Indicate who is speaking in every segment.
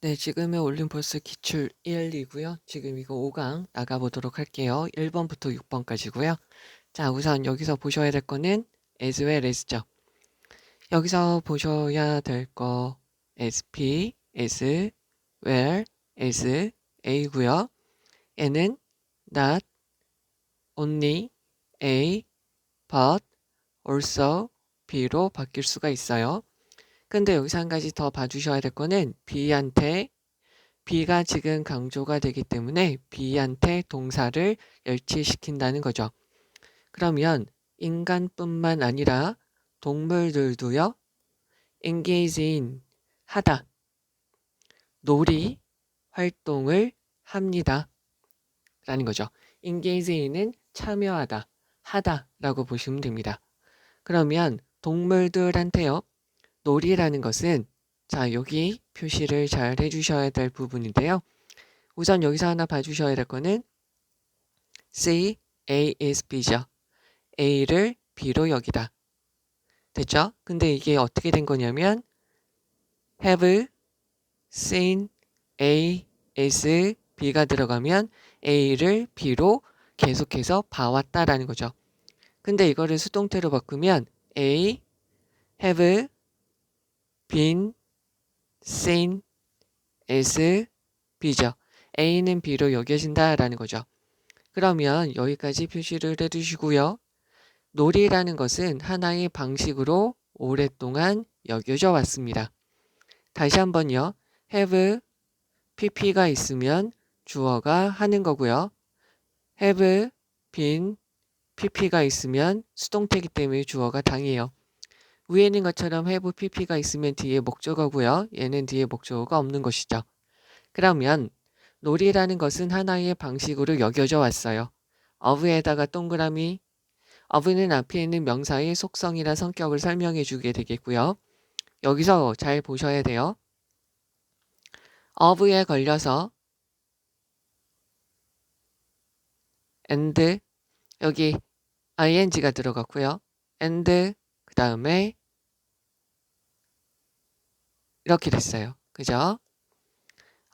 Speaker 1: 네, 지금의 올림포스 기출 1이고요. 지금 이거 5강 나가보도록 할게요. 1번부터 6번까지고요. 자, 우선 여기서 보셔야 될 거는 as well as죠. 여기서 보셔야 될 거 SP, as, where, as, a고요. 얘는 not, only, a, but, also, b로 바뀔 수가 있어요. 근데 여기서 한 가지 더 봐주셔야 될 거는 B한테 B가 지금 강조가 되기 때문에 B한테 동사를 열치시킨다는 거죠. 그러면 인간뿐만 아니라 동물들도요. engage in 하다, 놀이, 활동을 합니다. 라는 거죠. engage in은 참여하다, 하다 라고 보시면 됩니다. 그러면 동물들한테요. 놀이라는 것은 자 여기 표시를 잘 해주셔야 될 부분인데요. 우선 여기서 하나 봐주셔야 될 거는 C, A is B죠. A를 B로 여기다. 됐죠? 근데 이게 어떻게 된 거냐면 have seen A as B가 들어가면 A를 B로 계속해서 봐왔다라는 거죠. 근데 이거를 수동태로 바꾸면 A have been seen as B죠. A는 B로 여겨진다라는 거죠. 그러면 여기까지 표시를 해주시고요. 놀이라는 것은 하나의 방식으로 오랫동안 여겨져 왔습니다. 다시 한번요. have, pp가 있으면 주어가 하는 거고요. have been, pp가 있으면 수동태이기 때문에 주어가 당해요. 위에 있는 것처럼 have, pp가 있으면 뒤에 목적어고요. 얘는 뒤에 목적어가 없는 것이죠. 그러면 놀이라는 것은 하나의 방식으로 여겨져 왔어요. of에다가 동그라미, of는 앞에 있는 명사의 속성이나 성격을 설명해 주게 되겠고요. 여기서 잘 보셔야 돼요. of에 걸려서 and 여기 ing가 들어갔고요. and 그 다음에 이렇게 됐어요. 그죠?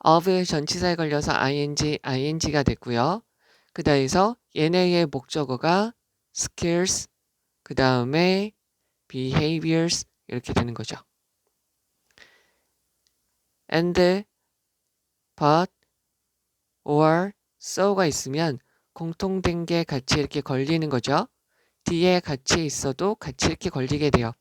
Speaker 1: of 전치사에 걸려서 ing가 됐고요. 그 다음에서 얘네의 목적어가 skills, 그 다음에 behaviors 이렇게 되는 거죠. and, but, or, so가 있으면 공통된 게 같이 이렇게 걸리는 거죠. 뒤에 같이 있어도 같이 이렇게 걸리게 돼요.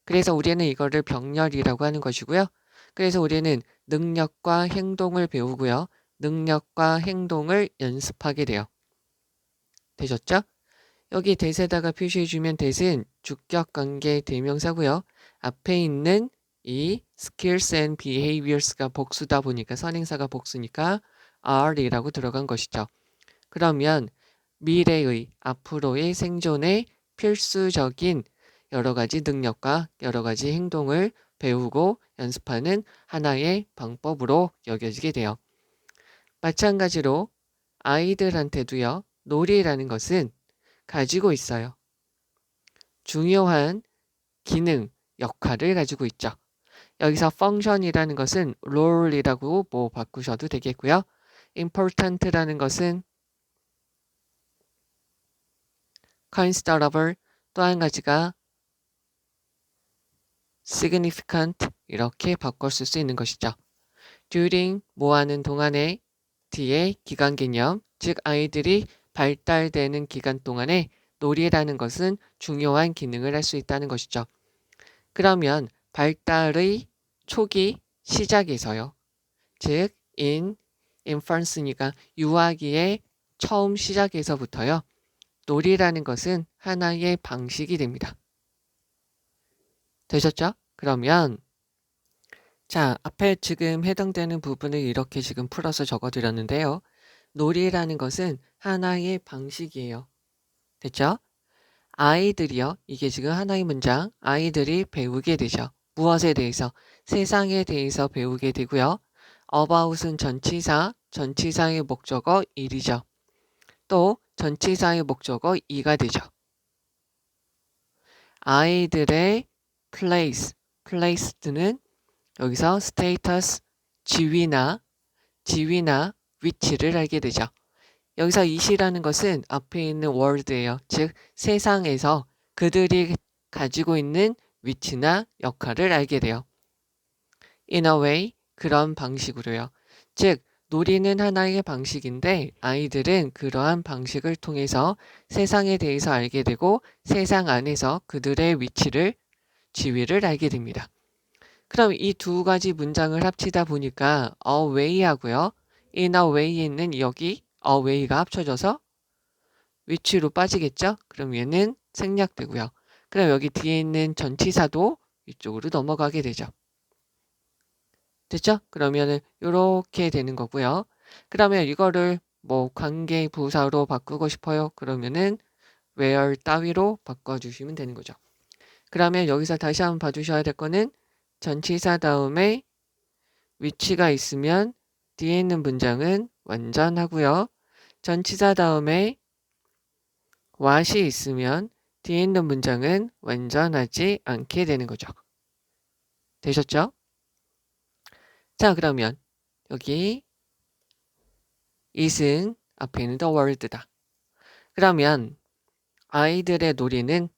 Speaker 1: 그래서 우리는 이거를 병렬이라고 하는 것이고요. 그래서 우리는 능력과 행동을 배우고요. 능력과 행동을 연습하게 돼요. 되셨죠? 여기 that에다가 표시해주면 that은 주격관계 대명사고요. 앞에 있는 이 skills and behaviors가 복수다 보니까 선행사가 복수니까 are이라고 들어간 것이죠. 그러면 미래의 앞으로의 생존에 필수적인 여러 가지 능력과 여러 가지 행동을 배우고 연습하는 하나의 방법으로 여겨지게 돼요. 마찬가지로 아이들한테도요. 놀이라는 것은 가지고 있어요. 중요한 기능, 역할을 가지고 있죠. 여기서 function이라는 것은 role이라고 뭐 바꾸셔도 되겠고요. important라는 것은 considerable, 또 한 가지가 significant 이렇게 바꿨을 수 있는 것이죠. during 뭐하는 동안에 뒤에 기간 개념, 즉 아이들이 발달되는 기간 동안에 놀이라는 것은 중요한 기능을 할 수 있다는 것이죠. 그러면 발달의 초기 시작에서요. 즉 in infance니까 유아기의 처음 시작에서부터요. 놀이라는 것은 하나의 방식이 됩니다. 되셨죠? 그러면 자, 앞에 지금 해당되는 부분을 이렇게 지금 풀어서 적어드렸는데요. 놀이라는 것은 하나의 방식이에요. 됐죠? 아이들이요. 이게 지금 하나의 문장. 아이들이 배우게 되죠. 무엇에 대해서? 세상에 대해서 배우게 되고요. about은 전치사, 전치사의 목적어 일이죠. 또 전치사의 목적어 이가 되죠. 아이들의 place, place는 여기서 status, 지위나 위치를 알게 되죠. 여기서 it이라는 것은 앞에 있는 word예요. 즉 세상에서 그들이 가지고 있는 위치나 역할을 알게 돼요. In a way, 그런 방식으로요. 즉 놀이는 하나의 방식인데 아이들은 그러한 방식을 통해서 세상에 대해서 알게 되고 세상 안에서 그들의 위치를, 지위를 알게 됩니다. 그럼 이 두 가지 문장을 합치다 보니까 a way 하고요. in a way에 있는 여기 a way가 합쳐져서 위치로 빠지겠죠? 그럼 얘는 생략되고요. 그럼 여기 뒤에 있는 전치사도 이쪽으로 넘어가게 되죠. 됐죠? 그러면은 이렇게 되는 거고요. 그러면 이거를 뭐 관계 부사로 바꾸고 싶어요. 그러면은 where 따위로 바꿔주시면 되는 거죠. 그러면 여기서 다시 한번 봐주셔야 될 거는 전치사 다음에 위치가 있으면 뒤에 있는 문장은 완전하고요. 전치사 다음에 what이 있으면 뒤에 있는 문장은 완전하지 않게 되는 거죠. 되셨죠? 자, 그러면 여기 it은 앞에 있는 the world다. 그러면 아이들의 놀이는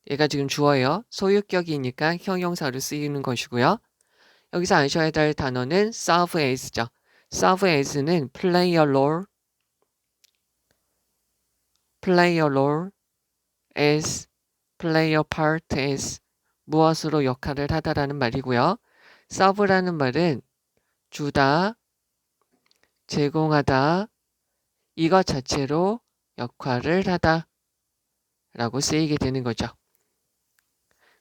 Speaker 1: 얘가 지금 주어예요. 소유격이니까 형용사로 쓰이는 것이고요. 여기서 아셔야 될 단어는 serve as죠. serve as는 play a role, as, play a part as 무엇으로 역할을 하다라는 말이고요. serve라는 말은 주다, 제공하다, 이것 자체로 역할을 하다 라고 쓰이게 되는 거죠.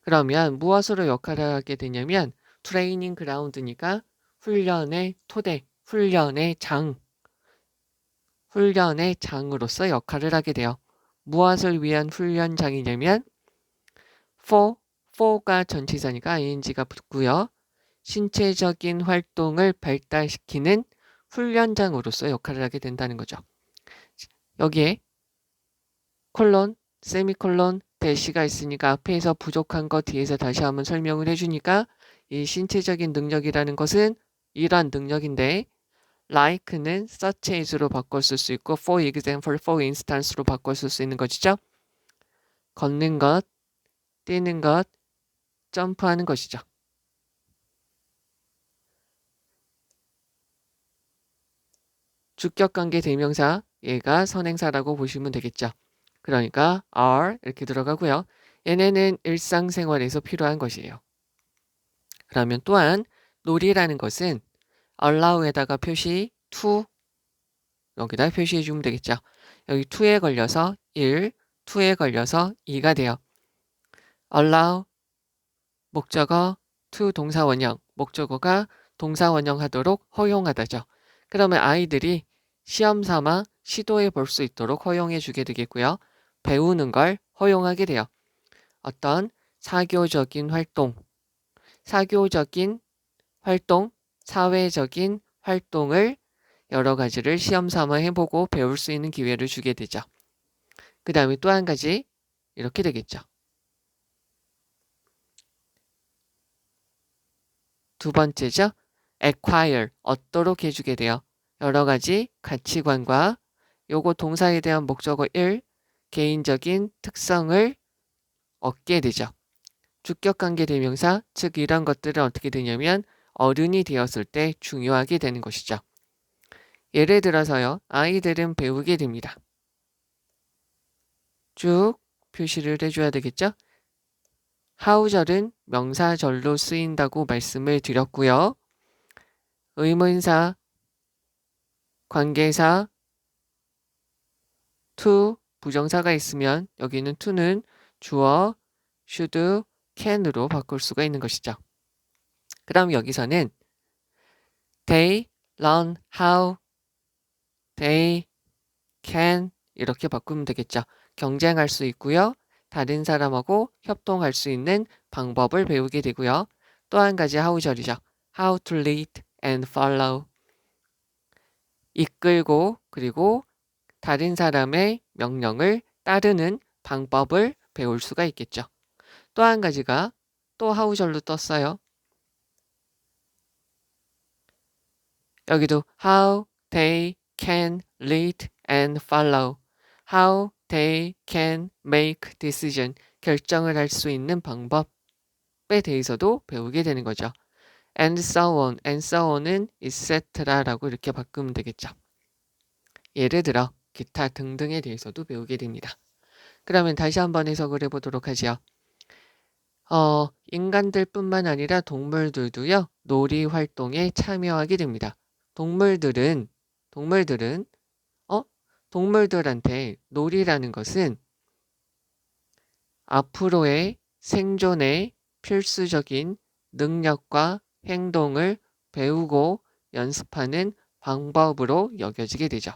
Speaker 1: 그러면 무엇으로 역할을 하게 되냐면 트레이닝 그라운드니까 훈련의 토대, 훈련의 장으로서 역할을 하게 돼요. 무엇을 위한 훈련장이냐면 for가 전치사니까 ing가 붙고요. 신체적인 활동을 발달시키는 훈련장으로서 역할을 하게 된다는 거죠. 여기에 콜론, 세미콜론, 대시가 있으니까 앞에서 부족한 거 뒤에서 다시 한번 설명을 해주니까 이 신체적인 능력이라는 것은 이러한 능력인데 like는 such as로 바꿨을 수 있고 for example, for instance로 바꿨을 수 있는 것이죠. 걷는 것, 뛰는 것, 점프하는 것이죠. 주격관계 대명사, 얘가 선행사라고 보시면 되겠죠. 그러니까 are 이렇게 들어가고요. 얘네는 일상생활에서 필요한 것이에요. 그러면 또한 놀이라는 것은 allow에다가 표시 to 여기다 표시해 주면 되겠죠. 여기 to에 걸려서 1, to에 걸려서 2가 돼요. allow 목적어 to 동사원형 목적어가 동사원형하도록 허용하다죠. 그러면 아이들이 시험 삼아 시도해 볼 수 있도록 허용해 주게 되겠고요. 배우는 걸 허용하게 돼요. 어떤 사교적인 활동, 사회적인 활동을 여러 가지를 시험 삼아 해보고 배울 수 있는 기회를 주게 되죠. 그 다음에 또 한 가지 이렇게 되겠죠. 두 번째죠. acquire, 얻도록 해주게 돼요. 여러 가지 가치관과 요거 동사에 대한 목적어 1, 개인적인 특성을 얻게 되죠. 주격관계 대명사, 즉 이런 것들은 어떻게 되냐면 어른이 되었을 때 중요하게 되는 것이죠. 예를 들어서요. 아이들은 배우게 됩니다. 쭉 표시를 해줘야 되겠죠. 하우절은 명사절로 쓰인다고 말씀을 드렸고요. 의문사, 관계사, to, 부정사가 있으면 여기는 to는 주어, should, can으로 바꿀 수가 있는 것이죠. 그럼 여기서는 they learn how they can 이렇게 바꾸면 되겠죠. 경쟁할 수 있고요. 다른 사람하고 협동할 수 있는 방법을 배우게 되고요. 또 한 가지 how절이죠. how to lead and follow 이끌고 그리고 다른 사람의 명령을 따르는 방법을 배울 수가 있겠죠. 또 한 가지가 또 how절로 떴어요. 여기도 how they can lead and follow. How they can make decision. 결정을 할 수 있는 방법에 대해서도 배우게 되는 거죠. And so on, and so on은 etc라고 이렇게 바꾸면 되겠죠. 예를 들어 기타 등등에 대해서도 배우게 됩니다. 그러면 다시 한번 해석을 해보도록 하죠. 인간들뿐만 아니라 동물들도요, 놀이 활동에 참여하게 됩니다. 동물들은 동물들한테 놀이라는 것은 앞으로의 생존에 필수적인 능력과 행동을 배우고 연습하는 방법으로 여겨지게 되죠.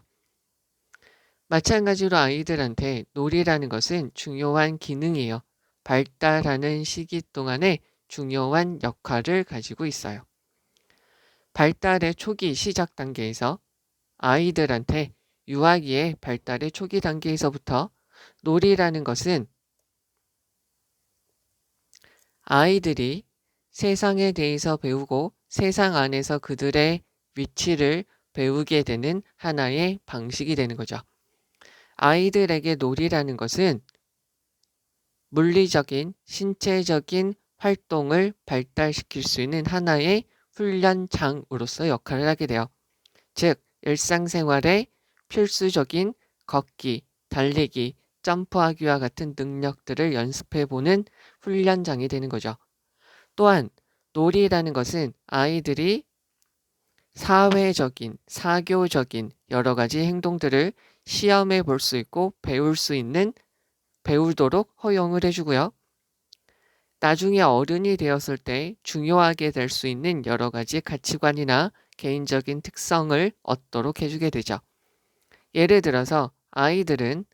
Speaker 1: 마찬가지로 아이들한테 놀이라는 것은 중요한 기능이에요. 발달하는 시기 동안에 중요한 역할을 가지고 있어요. 발달의 초기 시작 단계에서 아이들한테 유아기의 발달의 초기 단계에서부터 놀이라는 것은 아이들이 세상에 대해서 배우고 세상 안에서 그들의 위치를 배우게 되는 하나의 방식이 되는 거죠. 아이들에게 놀이라는 것은 물리적인, 신체적인 활동을 발달시킬 수 있는 하나의 훈련장으로서 역할을 하게 돼요. 즉, 일상생활에 필수적인 걷기, 달리기, 점프하기와 같은 능력들을 연습해보는 훈련장이 되는 거죠. 또한 놀이라는 것은 아이들이 사회적인, 사교적인 여러 가지 행동들을 시험해 볼 수 있고 배우도록 허용을 해주고요. 나중에 어른이 되었을 때 중요하게 될 수 있는 여러 가지 가치관이나 개인적인 특성을 얻도록 해주게 되죠. 예를 들어서 아이들은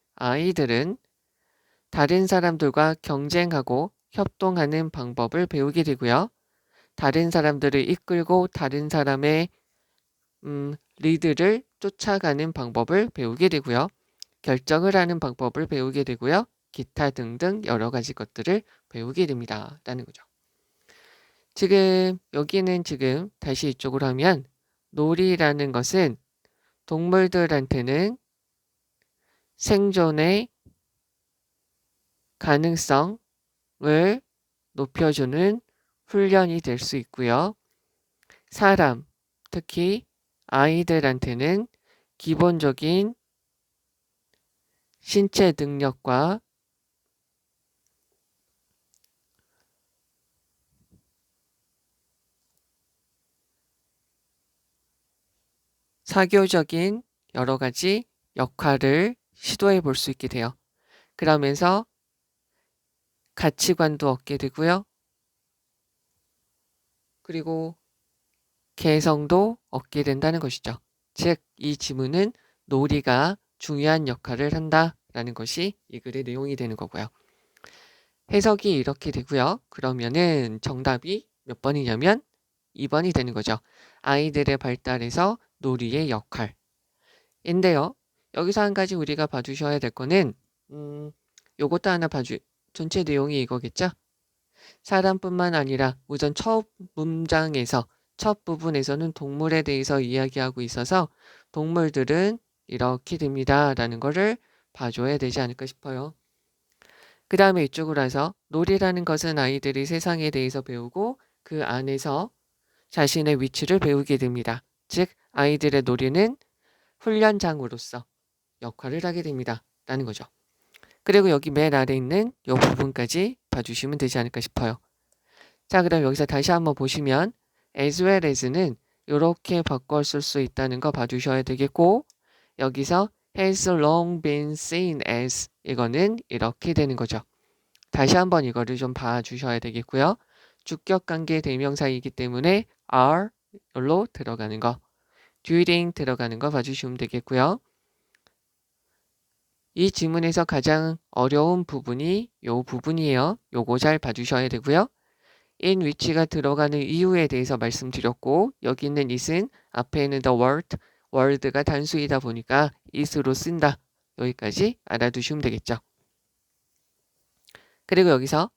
Speaker 1: 다른 사람들과 경쟁하고 협동하는 방법을 배우게 되고요. 다른 사람들을 이끌고 다른 사람의 리드를 쫓아가는 방법을 배우게 되고요. 결정을 하는 방법을 배우게 되고요. 기타 등등 여러 가지 것들을 배우게 됩니다. 라는 거죠. 여기는 다시 이쪽으로 하면 놀이라는 것은 동물들한테는 생존의 가능성을 높여주는 훈련이 될 수 있고요. 사람, 특히 아이들한테는 기본적인 신체 능력과 사교적인 여러 가지 역할을 시도해 볼 수 있게 돼요. 그러면서 가치관도 얻게 되고요. 그리고 개성도 얻게 된다는 것이죠. 즉, 이 지문은 놀이가 중요한 역할을 한다라는 것이 이 글의 내용이 되는 거고요. 해석이 이렇게 되고요. 그러면은 정답이 몇 번이냐면 2번이 되는 거죠. 아이들의 발달에서 놀이의 역할인데요. 여기서 한 가지 우리가 봐주셔야 될 거는 요것도 하나 전체 내용이 이거겠죠. 사람뿐만 아니라 우선 첫 문장에서 첫 부분에서는 동물에 대해서 이야기하고 있어서 동물들은 이렇게 됩니다 라는 거를 봐줘야 되지 않을까 싶어요. 그 다음에 이쪽으로 해서 놀이라는 것은 아이들이 세상에 대해서 배우고 그 안에서 자신의 위치를 배우게 됩니다. 즉 아이들의 놀이는 훈련장으로서 역할을 하게 됩니다 라는 거죠. 그리고 여기 맨 아래 있는 이 부분까지 봐주시면 되지 않을까 싶어요. 자, 그럼 여기서 다시 한번 보시면 as well as는 이렇게 바꿔 쓸 수 있다는 거 봐주셔야 되겠고, 여기서 has long been seen as 이거는 이렇게 되는 거죠. 다시 한번 이거를 좀 봐주셔야 되겠고요. 주격관계 대명사이기 때문에 are로 들어가는 거, during 들어가는 거 봐주시면 되겠고요. 이 지문에서 가장 어려운 부분이 요 부분이에요. 요거 잘 봐주셔야 되고요. in which가 들어가는 이유에 대해서 말씀드렸고, 여기 있는 it은 앞에 있는 the word가 단수이다 보니까 it으로 쓴다. 여기까지 알아두시면 되겠죠. 그리고 여기서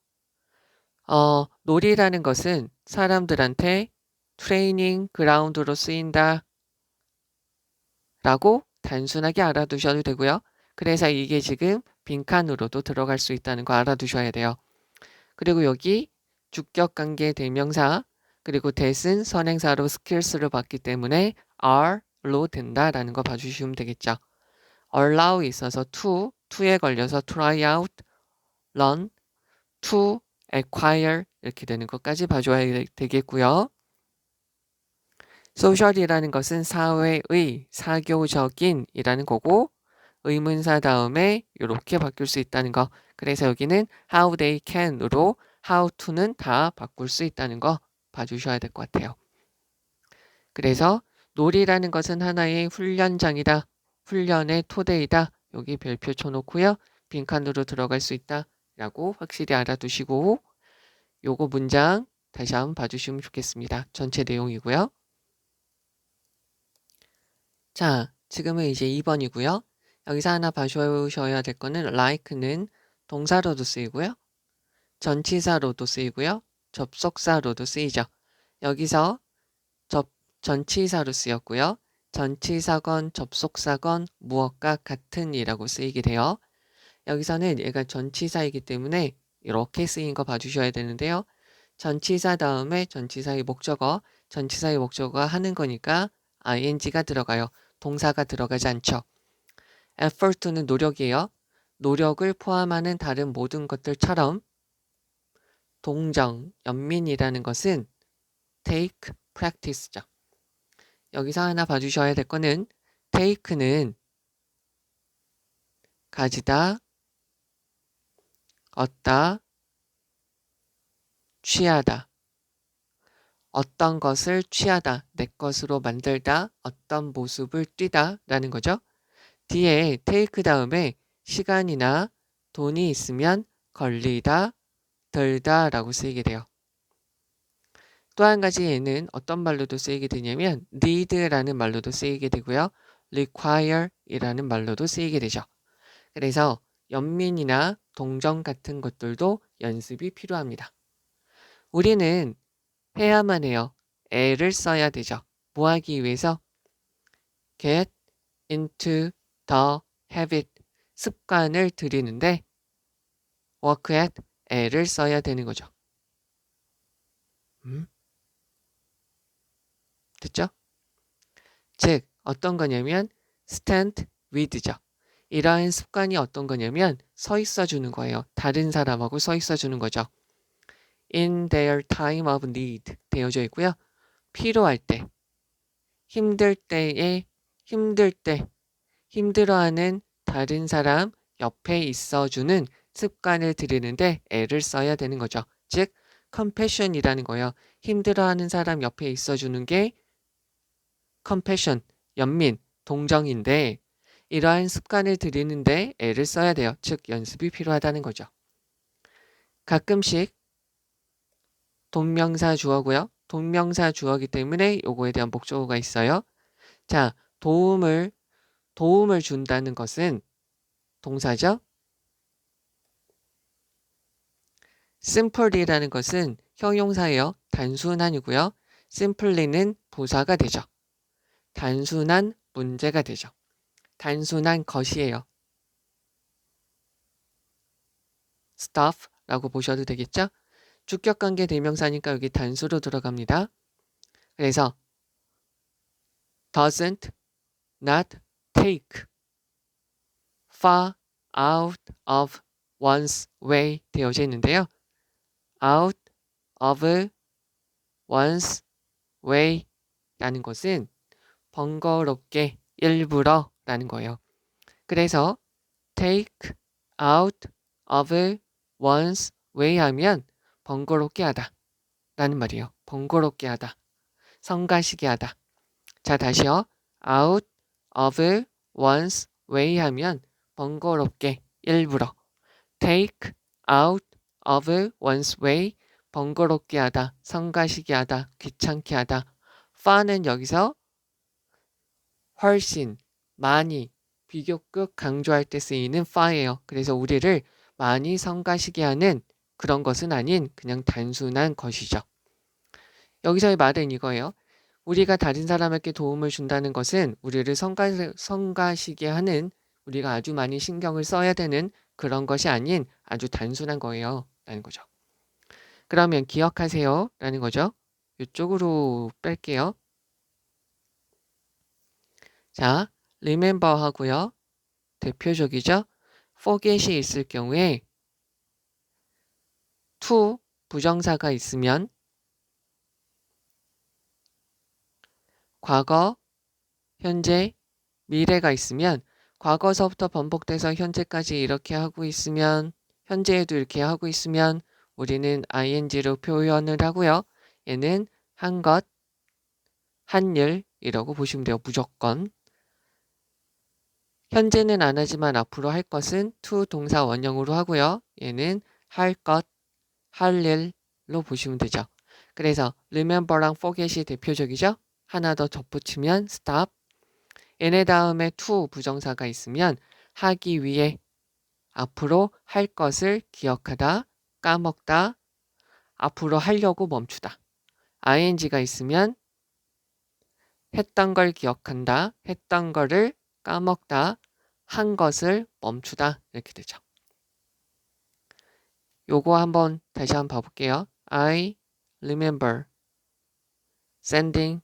Speaker 1: 놀이라는 것은 사람들한테 트레이닝 그라운드로 쓰인다 라고 단순하게 알아두셔도 되고요. 그래서 이게 지금 빈칸으로도 들어갈 수 있다는 거 알아두셔야 돼요. 그리고 여기 주격관계 대명사 그리고 that은 선행사로 skills를 봤기 때문에 are로 된다라는 거 봐주시면 되겠죠. allow 있어서 to에 걸려서 try out, learn, to acquire 이렇게 되는 것까지 봐줘야 되겠고요. social이라는 것은 사회의, 사교적인 이라는 거고 의문사 다음에 이렇게 바뀔 수 있다는 거. 그래서 여기는 how they can으로 how to는 다 바꿀 수 있다는 거 봐주셔야 될 것 같아요. 그래서 놀이라는 것은 하나의 훈련장이다. 훈련의 토대이다. 여기 별표 쳐놓고요. 빈칸으로 들어갈 수 있다. 라고 확실히 알아두시고 요거 문장 다시 한번 봐주시면 좋겠습니다. 전체 내용이고요. 자, 지금은 이제 2번이고요. 여기서 하나 봐주셔야 될 거는 like는 동사로도 쓰이고요. 전치사로도 쓰이고요. 접속사로도 쓰이죠. 여기서 전치사로 쓰였고요. 전치사건, 접속사건, 무엇과 같은 이라고 쓰이게 돼요. 여기서는 얘가 전치사이기 때문에 이렇게 쓰인 거 봐주셔야 되는데요. 전치사 다음에 전치사의 목적어, 전치사의 목적어가 하는 거니까 ing가 들어가요. 동사가 들어가지 않죠. effort는 노력이에요. 노력을 포함하는 다른 모든 것들처럼 동정, 연민이라는 것은 take, practice죠. 여기서 하나 봐주셔야 될 거는 take는 가지다, 얻다, 취하다. 어떤 것을 취하다, 내 것으로 만들다, 어떤 모습을 띠다 라는 거죠. 뒤에 take 다음에 시간이나 돈이 있으면 걸리다, 들다 라고 쓰이게 돼요. 또 한 가지 얘는 어떤 말로도 쓰이게 되냐면 need라는 말로도 쓰이게 되고요. require 이라는 말로도 쓰이게 되죠. 그래서 연민이나 동정 같은 것들도 연습이 필요합니다. 우리는 해야만 해요. 애를 써야 되죠. 뭐 하기 위해서? get into the habit, 습관을 들이는데 work at, 애를 써야 되는 거죠. 됐죠? 즉 어떤 거냐면 stand with죠. 이러한 습관이 어떤 거냐면 서 있어 주는 거예요. 다른 사람하고 서 있어 주는 거죠. in their time of need 되어져 있고요. 필요할 때, 힘들 때에 힘들어하는 다른 사람 옆에 있어주는 습관을 들이는데 애를 써야 되는 거죠. 즉 compassion이라는 거예요. 힘들어하는 사람 옆에 있어주는 게 compassion, 연민, 동정인데 이러한 습관을 들이는데 애를 써야 돼요. 즉 연습이 필요하다는 거죠. 가끔씩 동명사 주어고요. 동명사 주어이기 때문에 요거에 대한 목적어가 있어요. 자, 도움을 준다는 것은 동사죠. simple이라는 것은 형용사예요. 단순한이고요. simply는 부사가 되죠. 단순한 문제가 되죠. 단순한 것이에요. stuff라고 보셔도 되겠죠. 주격관계 대명사니까 여기 단수로 들어갑니다. 그래서 doesn't, not take, far out of one's way 되어져 있는데요. out of one's way 라는 것은 번거롭게 일부러 라는 거예요. 그래서 take out of one's way 하면 번거롭게 하다 라는 말이에요. 번거롭게 하다, 성가시게 하다. 자, 다시요. out of one's way 하면 번거롭게 일부러, take out of one's way 번거롭게 하다, 성가시게 하다, 귀찮게 하다. far는 여기서 훨씬, 많이, 비교급 강조할 때 쓰이는 far예요. 그래서 우리를 많이 성가시게 하는 그런 것은 아닌 그냥 단순한 것이죠. 여기서의 말은 이거예요. 우리가 다른 사람에게 도움을 준다는 것은 우리를 성가시게 하는, 우리가 아주 많이 신경을 써야 되는 그런 것이 아닌 아주 단순한 거예요. 라는 거죠. 그러면 기억하세요. 라는 거죠. 이쪽으로 뺄게요. 자, remember 하고요. 대표적이죠. forget이 있을 경우에 to 부정사가 있으면 과거, 현재, 미래가 있으면 과거서부터 반복돼서 현재까지 이렇게 하고 있으면 현재에도 이렇게 하고 있으면 우리는 ing로 표현을 하고요. 얘는 한 것, 한 일이라고 보시면 돼요. 무조건. 현재는 안 하지만 앞으로 할 것은 to 동사 원형으로 하고요. 얘는 할 것, 할 일로 보시면 되죠. 그래서 remember랑 forget이 대표적이죠. 하나 더 덧붙이면 stop. 얘네 다음에 to 부정사가 있으면 하기 위해, 앞으로 할 것을 기억하다, 까먹다, 앞으로 하려고 멈추다. ing가 있으면 했던 걸 기억한다, 했던 거를 까먹다, 한 것을 멈추다 이렇게 되죠. 요거 한번 다시 한번 봐볼게요. I remember sending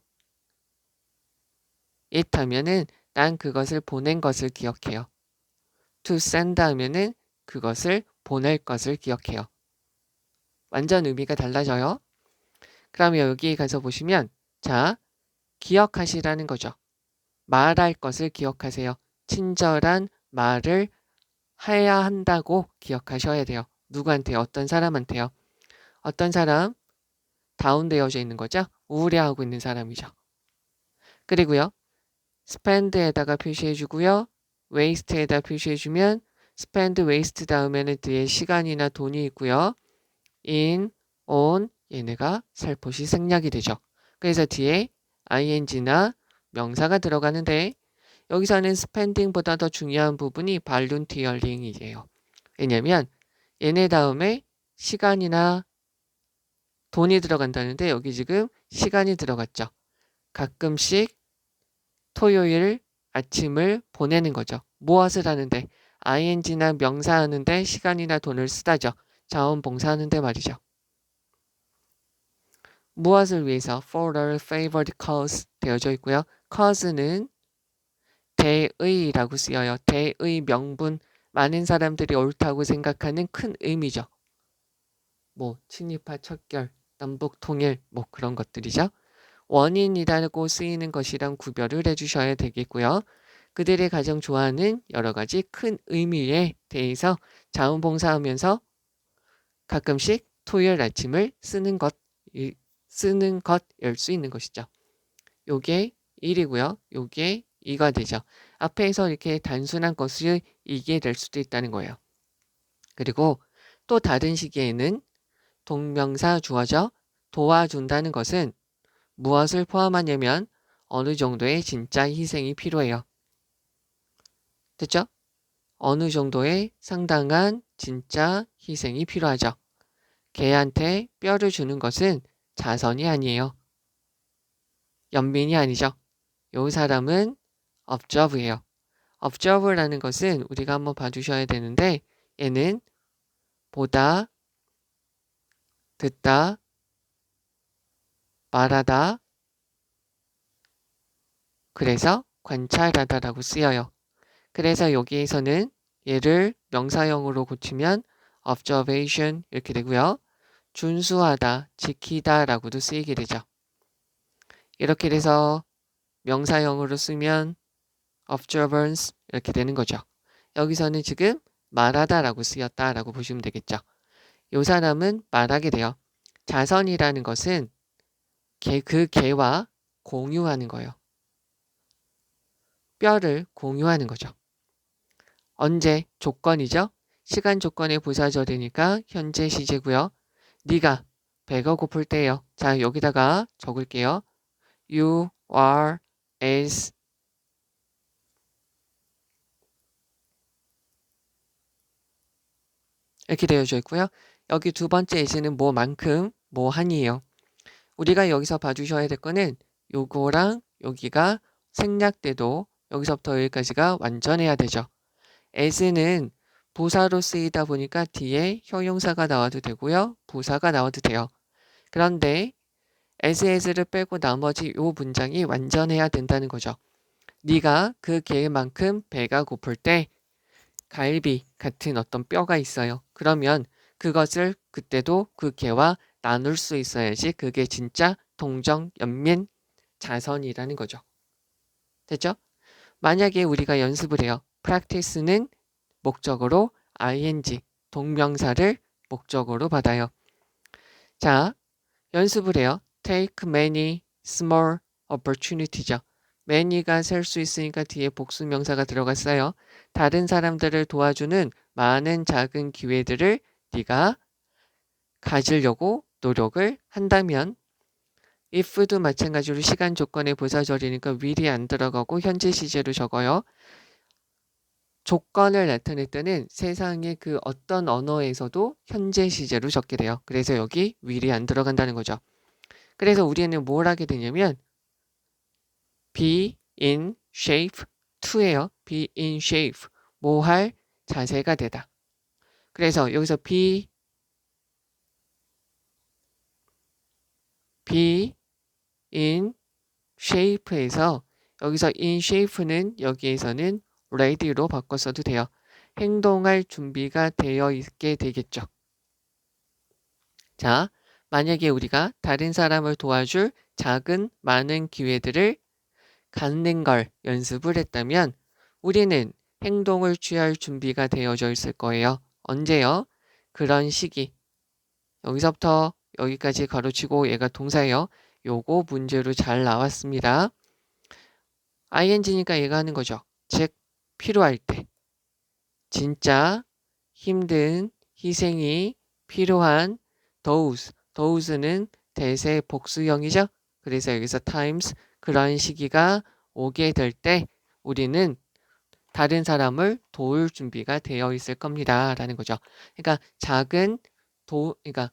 Speaker 1: it 하면은 난 그것을 보낸 것을 기억해요. to send 하면은 그것을 보낼 것을 기억해요. 완전 의미가 달라져요. 그러면 여기 가서 보시면 자, 기억하시라는 거죠. 말할 것을 기억하세요. 친절한 말을 해야 한다고 기억하셔야 돼요. 누구한테요? 어떤 사람한테요? 어떤 사람? 다운되어져 있는 거죠? 우울해하고 있는 사람이죠. 그리고요. spend에다가 표시해주고요. waste에다 표시해주면 spend, waste 다음에는 뒤에 시간이나 돈이 있고요. in, on 얘네가 살포시 생략이 되죠. 그래서 뒤에 ing나 명사가 들어가는데 여기서는 spending보다 더 중요한 부분이 volunteering이에요. 왜냐면 얘네 다음에 시간이나 돈이 들어간다는데 여기 지금 시간이 들어갔죠. 가끔씩 토요일 아침을 보내는 거죠. 무엇을 하는데 ing나 명사 하는데 시간이나 돈을 쓰다죠. 자원봉사하는데 말이죠. 무엇을 위해서 for a favorite cause 되어져 있고요. cause는 대의라고 쓰여요. 대의 명분, 많은 사람들이 옳다고 생각하는 큰 의미죠. 뭐 친일파 척결, 남북 통일 뭐 그런 것들이죠. 원인이라고 쓰이는 것이랑 구별을 해주셔야 되겠고요. 그들이 가장 좋아하는 여러 가지 큰 의미에 대해서 자원봉사하면서 가끔씩 토요일 아침을 쓰는 것일 수 있는 것이죠. 요게 1이고요. 요게 2가 되죠. 앞에서 이렇게 단순한 것을 이게 될 수도 있다는 거예요. 그리고 또 다른 시기에는 동명사 주어져 도와준다는 것은 무엇을 포함하냐면 어느 정도의 진짜 희생이 필요해요. 됐죠? 어느 정도의 상당한 진짜 희생이 필요하죠. 개한테 뼈를 주는 것은 자선이 아니에요. 연민이 아니죠. 요 사람은 observe예요. observe라는 것은 우리가 한번 봐주셔야 되는데 얘는 보다, 듣다, 말하다, 그래서 관찰하다라고 쓰여요. 그래서 여기에서는 얘를 명사형으로 고치면 observation 이렇게 되고요. 준수하다, 지키다 라고도 쓰이게 되죠. 이렇게 돼서 명사형으로 쓰면 observance 이렇게 되는 거죠. 여기서는 지금 말하다 라고 쓰였다 라고 보시면 되겠죠. 이 사람은 말하게 돼요. 자선이라는 것은 그 개와 공유하는 거예요. 뼈를 공유하는 거죠. 언제? 조건이죠. 시간 조건의 부사절이니까 현재 시제고요. 네가 배가 고플 때예요. 자, 여기다가 적을게요. You are as 이렇게 되어져 있고요. 여기 두 번째 as는 뭐만큼 뭐한이에요. 우리가 여기서 봐주셔야 될 거는 요거랑 여기가 생략돼도 여기서부터 여기까지가 완전해야 되죠. as는 부사로 쓰이다 보니까 뒤에 형용사가 나와도 되고요. 부사가 나와도 돼요. 그런데 as를 빼고 나머지 요 문장이 완전해야 된다는 거죠. 네가 그 개만큼 배가 고플 때 갈비 같은 어떤 뼈가 있어요. 그러면 그것을 그때도 그 개와 나눌 수 있어야지 그게 진짜 동정, 연민, 자선이라는 거죠. 됐죠? 만약에 우리가 연습을 해요. practice는 목적어로 ing, 동명사를 목적어로 받아요. 자, 연습을 해요. take many small opportunities죠. many가 셀 수 있으니까 뒤에 복수명사가 들어갔어요. 다른 사람들을 도와주는 많은 작은 기회들을 네가 가지려고 노력을 한다면 if도 마찬가지로 시간 조건의 부사절이니까 will이 안 들어가고 현재 시제로 적어요. 조건을 나타낼 때는 세상의 그 어떤 언어에서도 현재 시제로 적게 돼요. 그래서 여기 will이 안 들어간다는 거죠. 그래서 우리는 뭘 하게 되냐면 be in shape to예요. be in shape. 뭐 할 자세가 되다. 그래서 여기서 be in shape에서 여기서 in shape는 여기에서는 ready로 바꿨어도 돼요. 행동할 준비가 되어 있게 되겠죠. 자, 만약에 우리가 다른 사람을 도와줄 작은 많은 기회들을 갖는 걸 연습을 했다면 우리는 행동을 취할 준비가 되어져 있을 거예요. 언제요? 그런 시기. 여기서부터 여기까지 가로치고 얘가 동사예요. 요거 문제로 잘 나왔습니다. ing니까 얘가 하는 거죠. 즉 필요할 때 진짜 힘든 희생이 필요한 those는 대세 복수형이죠. 그래서 여기서 times 그런 시기가 오게 될 때 우리는 다른 사람을 도울 준비가 되어 있을 겁니다. 라는 거죠. 그러니까 그러니까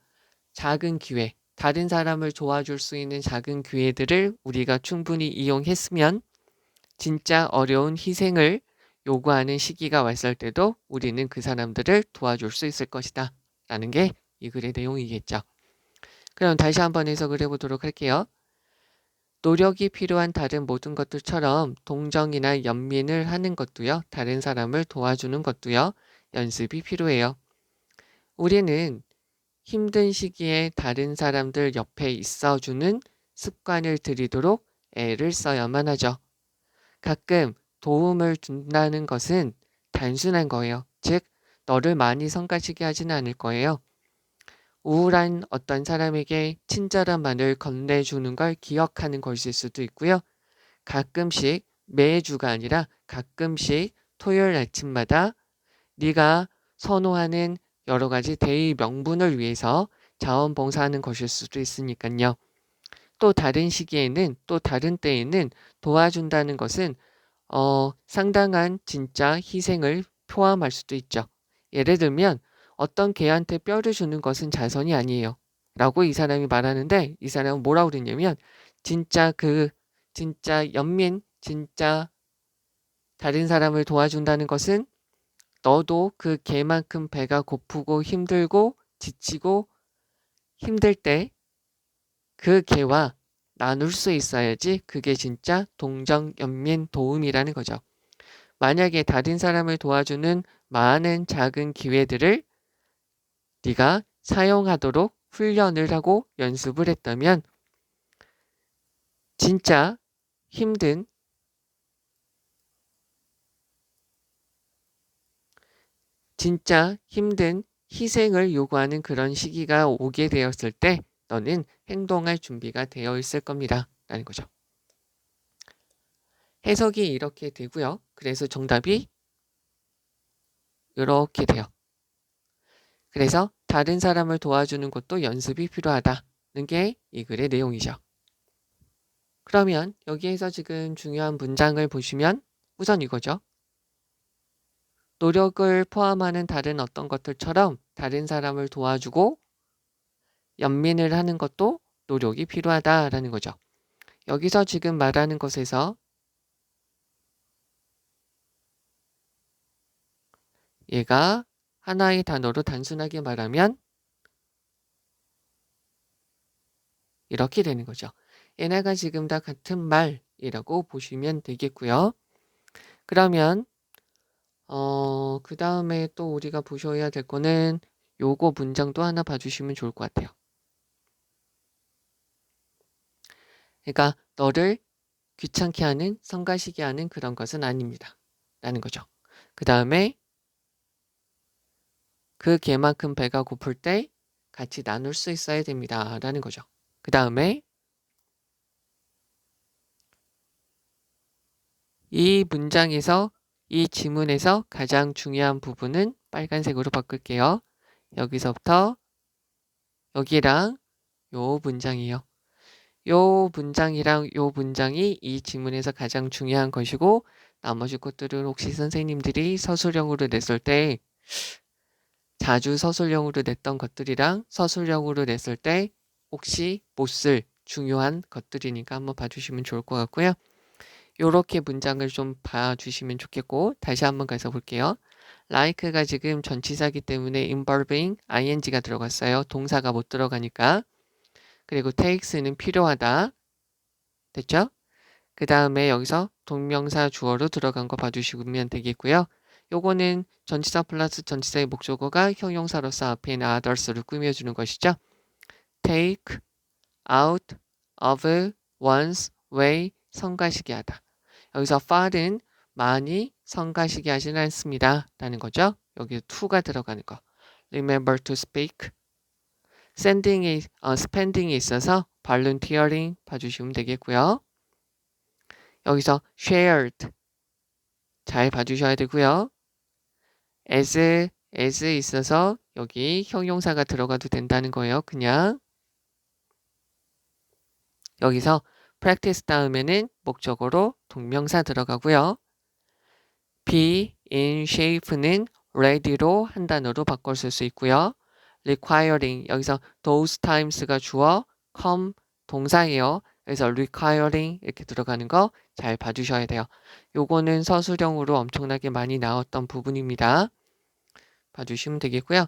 Speaker 1: 작은 기회, 다른 사람을 도와줄 수 있는 작은 기회들을 우리가 충분히 이용했으면 진짜 어려운 희생을 요구하는 시기가 왔을 때도 우리는 그 사람들을 도와줄 수 있을 것이다. 라는 게 이 글의 내용이겠죠. 그럼 다시 한번 해석을 해보도록 할게요. 노력이 필요한 다른 모든 것들처럼 동정이나 연민을 하는 것도요. 다른 사람을 도와주는 것도요. 연습이 필요해요. 우리는 힘든 시기에 다른 사람들 옆에 있어주는 습관을 들이도록 애를 써야만 하죠. 가끔 도움을 준다는 것은 단순한 거예요. 즉, 너를 많이 성가시게 하지는 않을 거예요. 우울한 어떤 사람에게 친절한 말을 건네주는 걸 기억하는 것일 수도 있고요. 가끔씩 매주가 아니라 가끔씩 토요일 아침마다 네가 선호하는 여러 가지 대의 명분을 위해서 자원봉사하는 것일 수도 있으니까요. 또 다른 시기에는 또 다른 때에는 도와준다는 것은 상당한 진짜 희생을 포함할 수도 있죠. 예를 들면 어떤 개한테 뼈를 주는 것은 자선이 아니에요. 라고 이 사람이 말하는데 이 사람은 뭐라고 그랬냐면 진짜 연민, 진짜 다른 사람을 도와준다는 것은 너도 그 개만큼 배가 고프고 힘들고 지치고 힘들 때 그 개와 나눌 수 있어야지 그게 진짜 동정, 연민, 도움이라는 거죠. 만약에 다른 사람을 도와주는 많은 작은 기회들을 네가 사용하도록 훈련을 하고 연습을 했다면 진짜 힘든 희생을 요구하는 그런 시기가 오게 되었을 때 너는 행동할 준비가 되어 있을 겁니다. 라는 거죠. 해석이 이렇게 되고요. 그래서 정답이 이렇게 돼요. 그래서 다른 사람을 도와주는 것도 연습이 필요하다는 게 이 글의 내용이죠. 그러면 여기에서 지금 중요한 문장을 보시면 우선 이거죠. 노력을 포함하는 다른 어떤 것들처럼 다른 사람을 도와주고 연민을 하는 것도 노력이 필요하다라는 거죠. 여기서 지금 말하는 것에서 얘가 하나의 단어로 단순하게 말하면 이렇게 되는 거죠. 얘네가 지금 다 같은 말이라고 보시면 되겠고요. 그러면 그 다음에 또 우리가 보셔야 될 거는 요거 문장도 하나 봐주시면 좋을 것 같아요. 그러니까 너를 귀찮게 하는, 성가시게 하는 그런 것은 아닙니다. 라는 거죠. 그 다음에 그 개만큼 배가 고플 때 같이 나눌 수 있어야 됩니다. 라는 거죠. 그 다음에 이 문장에서 이 지문에서 가장 중요한 부분은 빨간색으로 바꿀게요. 여기서부터 여기랑 요 문장이에요. 요 문장이랑 요 문장이 이 지문에서 가장 중요한 것이고 나머지 것들은 혹시 선생님들이 서술형으로 냈을 때 자주 서술형으로 냈던 것들이랑 서술형으로 냈을 때 혹시 못 쓸 중요한 것들이니까 한번 봐주시면 좋을 것 같고요. 요렇게 문장을 좀 봐주시면 좋겠고 다시 한번 가서 볼게요. like가 지금 전치사기 때문에 involving ing가 들어갔어요. 동사가 못 들어가니까. 그리고 takes는 필요하다. 됐죠? 그 다음에 여기서 동명사 주어로 들어간 거 봐주시면 되겠고요. 요거는 전치사 플러스 전치사의 목적어가 형용사로서 앞에 있는 others를 꾸며주는 것이죠. take out of one's way 성가시게 하다. 여기서 far은 많이 성가시게 하지는 않습니다. 라는 거죠. 여기 to가 들어가는 거. remember to speak. spending에 있어서 volunteering 봐주시면 되겠고요. 여기서 shared 잘 봐주셔야 되고요. as 있어서 여기 형용사가 들어가도 된다는 거예요. 그냥 여기서 practice 다음에는 목적어로 동명사 들어가고요. be in shape는 ready로 한 단어로 바꿔 쓸 수 있고요. requiring 여기서 those times가 주어 come 동사예요. 그래서 requiring 이렇게 들어가는 거 잘 봐주셔야 돼요. 요거는 서술형으로 엄청나게 많이 나왔던 부분입니다. 봐주시면 되겠고요.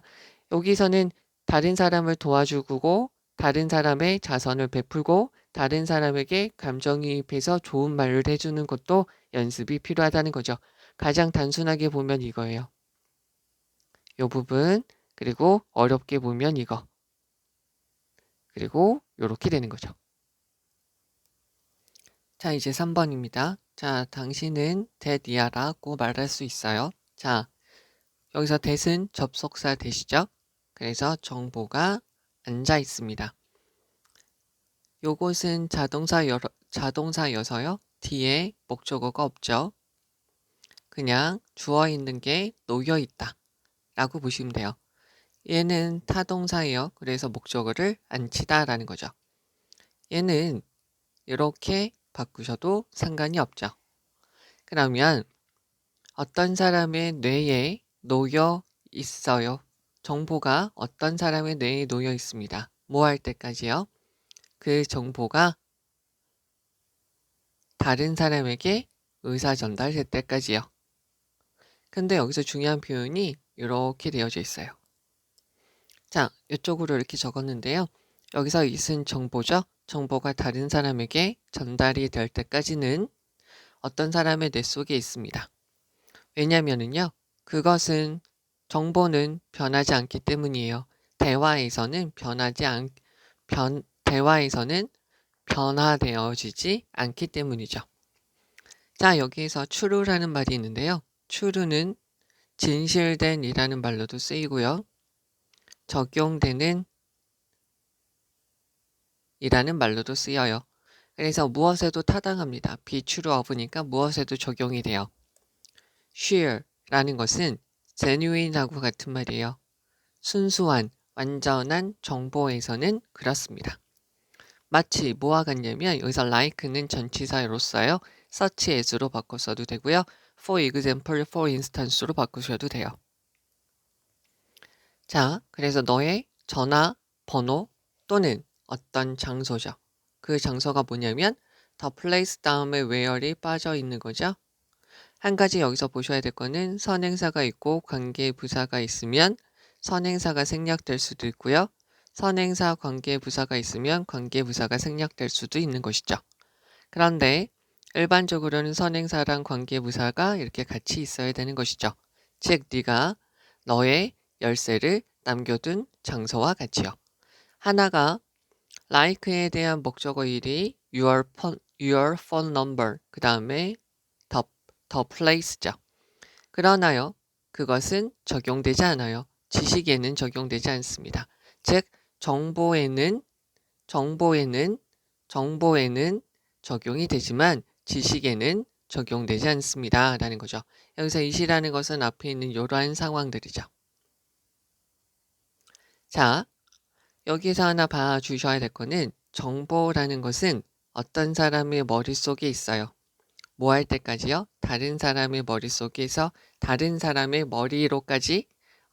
Speaker 1: 여기서는 다른 사람을 도와주고 다른 사람의 자선을 베풀고 다른 사람에게 감정이입해서 좋은 말을 해주는 것도 연습이 필요하다는 거죠. 가장 단순하게 보면 이거예요. 요 부분 그리고 어렵게 보면 이거 그리고 요렇게 되는 거죠. 자 이제 3번입니다. 자 당신은 that이야라고 말할 수 있어요. 자 여기서 that은 접속사 that이죠. 그래서 정보가 앉아 있습니다. 요것은 자동사여서요. 뒤에 목적어가 없죠. 그냥 주어 있는 게 놓여 있다 라고 보시면 돼요. 얘는 타동사예요. 그래서 목적어를 안 치다라는 거죠. 얘는 이렇게 바꾸셔도 상관이 없죠. 그러면 어떤 사람의 뇌에 놓여 있어요. 정보가 어떤 사람의 뇌에 놓여 있습니다. 뭐 할 때까지요? 그 정보가 다른 사람에게 의사 전달될 때까지요. 근데 여기서 중요한 표현이 이렇게 되어져 있어요. 자, 이쪽으로 이렇게 적었는데요. 여기서 있은 정보죠. 정보가 다른 사람에게 전달이 될 때까지는 어떤 사람의 뇌 속에 있습니다. 왜냐면은요. 그것은 정보는 변하지 않기 때문이에요. 대화에서는 대화에서는 변화되어지지 않기 때문이죠. 자, 여기에서 true라는 말이 있는데요. true는 진실된 이라는 말로도 쓰이고요. 적용되는 이라는 말로도 쓰여요. 그래서 무엇에도 타당합니다. be true of니까 무엇에도 적용이 돼요. sheer라는 것은 genuine하고 같은 말이에요. 순수한, 완전한 정보에서는 그렇습니다. 마치 뭐와 같냐면 여기서 like는 전치사로서요. such as로 바꿔 써도 되고요. for example, for instance로 바꾸셔도 돼요. 자, 그래서 너의 전화 번호 또는 어떤 장소죠. 그 장소가 뭐냐면 the place 다음에 where이 빠져 있는 거죠. 한 가지 여기서 보셔야 될 거는 선행사가 있고 관계부사가 있으면 선행사가 생략될 수도 있고요. 선행사 관계부사가 있으면 관계부사가 생략될 수도 있는 것이죠. 그런데 일반적으로는 선행사랑 관계부사가 이렇게 같이 있어야 되는 것이죠. 즉 네가 너의 열쇠를 남겨둔 장소와 같이요. 하나가 like에 대한 목적어 1이 your phone number 그 다음에 the place죠. 그러나요 그것은 적용되지 않아요. 지식에는 적용되지 않습니다. 즉 정보에는 적용이 되지만 지식에는 적용되지 않습니다. 라는 거죠. 여기서 it이라는 것은 앞에 있는 이러한 상황들이죠. 자, 여기서 하나 봐주셔야 될 거는 정보라는 것은 어떤 사람의 머릿속에 있어요. 뭐 할 때까지요? 다른 사람의 머릿속에서 다른 사람의 머리로까지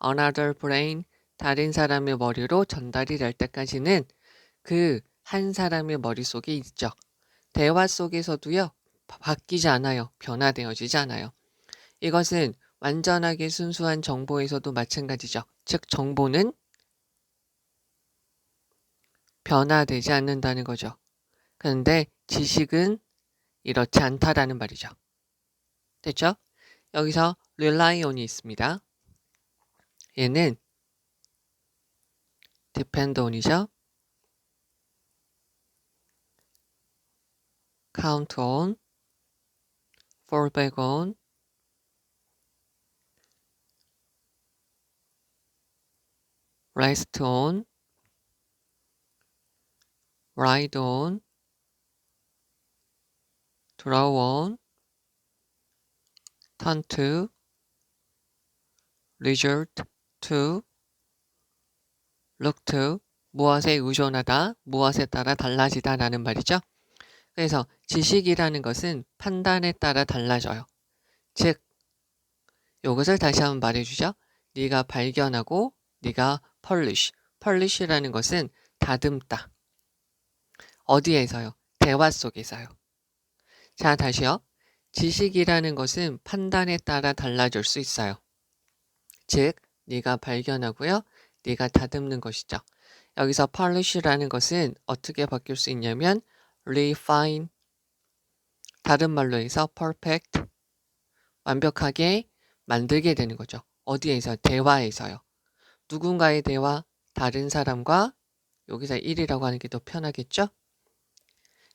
Speaker 1: another brain, 다른 사람의 머리로 전달이 될 때까지는 그 한 사람의 머릿속에 있죠. 대화 속에서도요. 바뀌지 않아요. 변화되어지지 않아요. 이것은 완전하게 순수한 정보에서도 마찬가지죠. 즉 정보는 변화되지 않는다는 거죠. 그런데 지식은 이렇지 않다라는 말이죠. 됐죠? 여기서 rely on이 있습니다. 얘는 depend on이죠. count on, fall back on, rest on, ride on, draw on, turn to, resort to, look to, 무엇에 의존하다, 무엇에 따라 달라지다 라는 말이죠. 그래서 지식이라는 것은 판단에 따라 달라져요. 즉 이것을 다시 한번 말해주죠. 네가 발견하고 네가 publish라는 것은 다듬다. 어디에서요? 대화 속에서요. 자, 다시요. 지식이라는 것은 판단에 따라 달라질 수 있어요. 즉 네가 발견하고요. 네가 다듬는 것이죠. 여기서 polish라는 것은 어떻게 바뀔 수 있냐면 refine, 다른 말로 해서 perfect, 완벽하게 만들게 되는 거죠. 어디에서? 대화에서요. 누군가의 대화, 다른 사람과, 여기서 1이라고 하는 게 더 편하겠죠?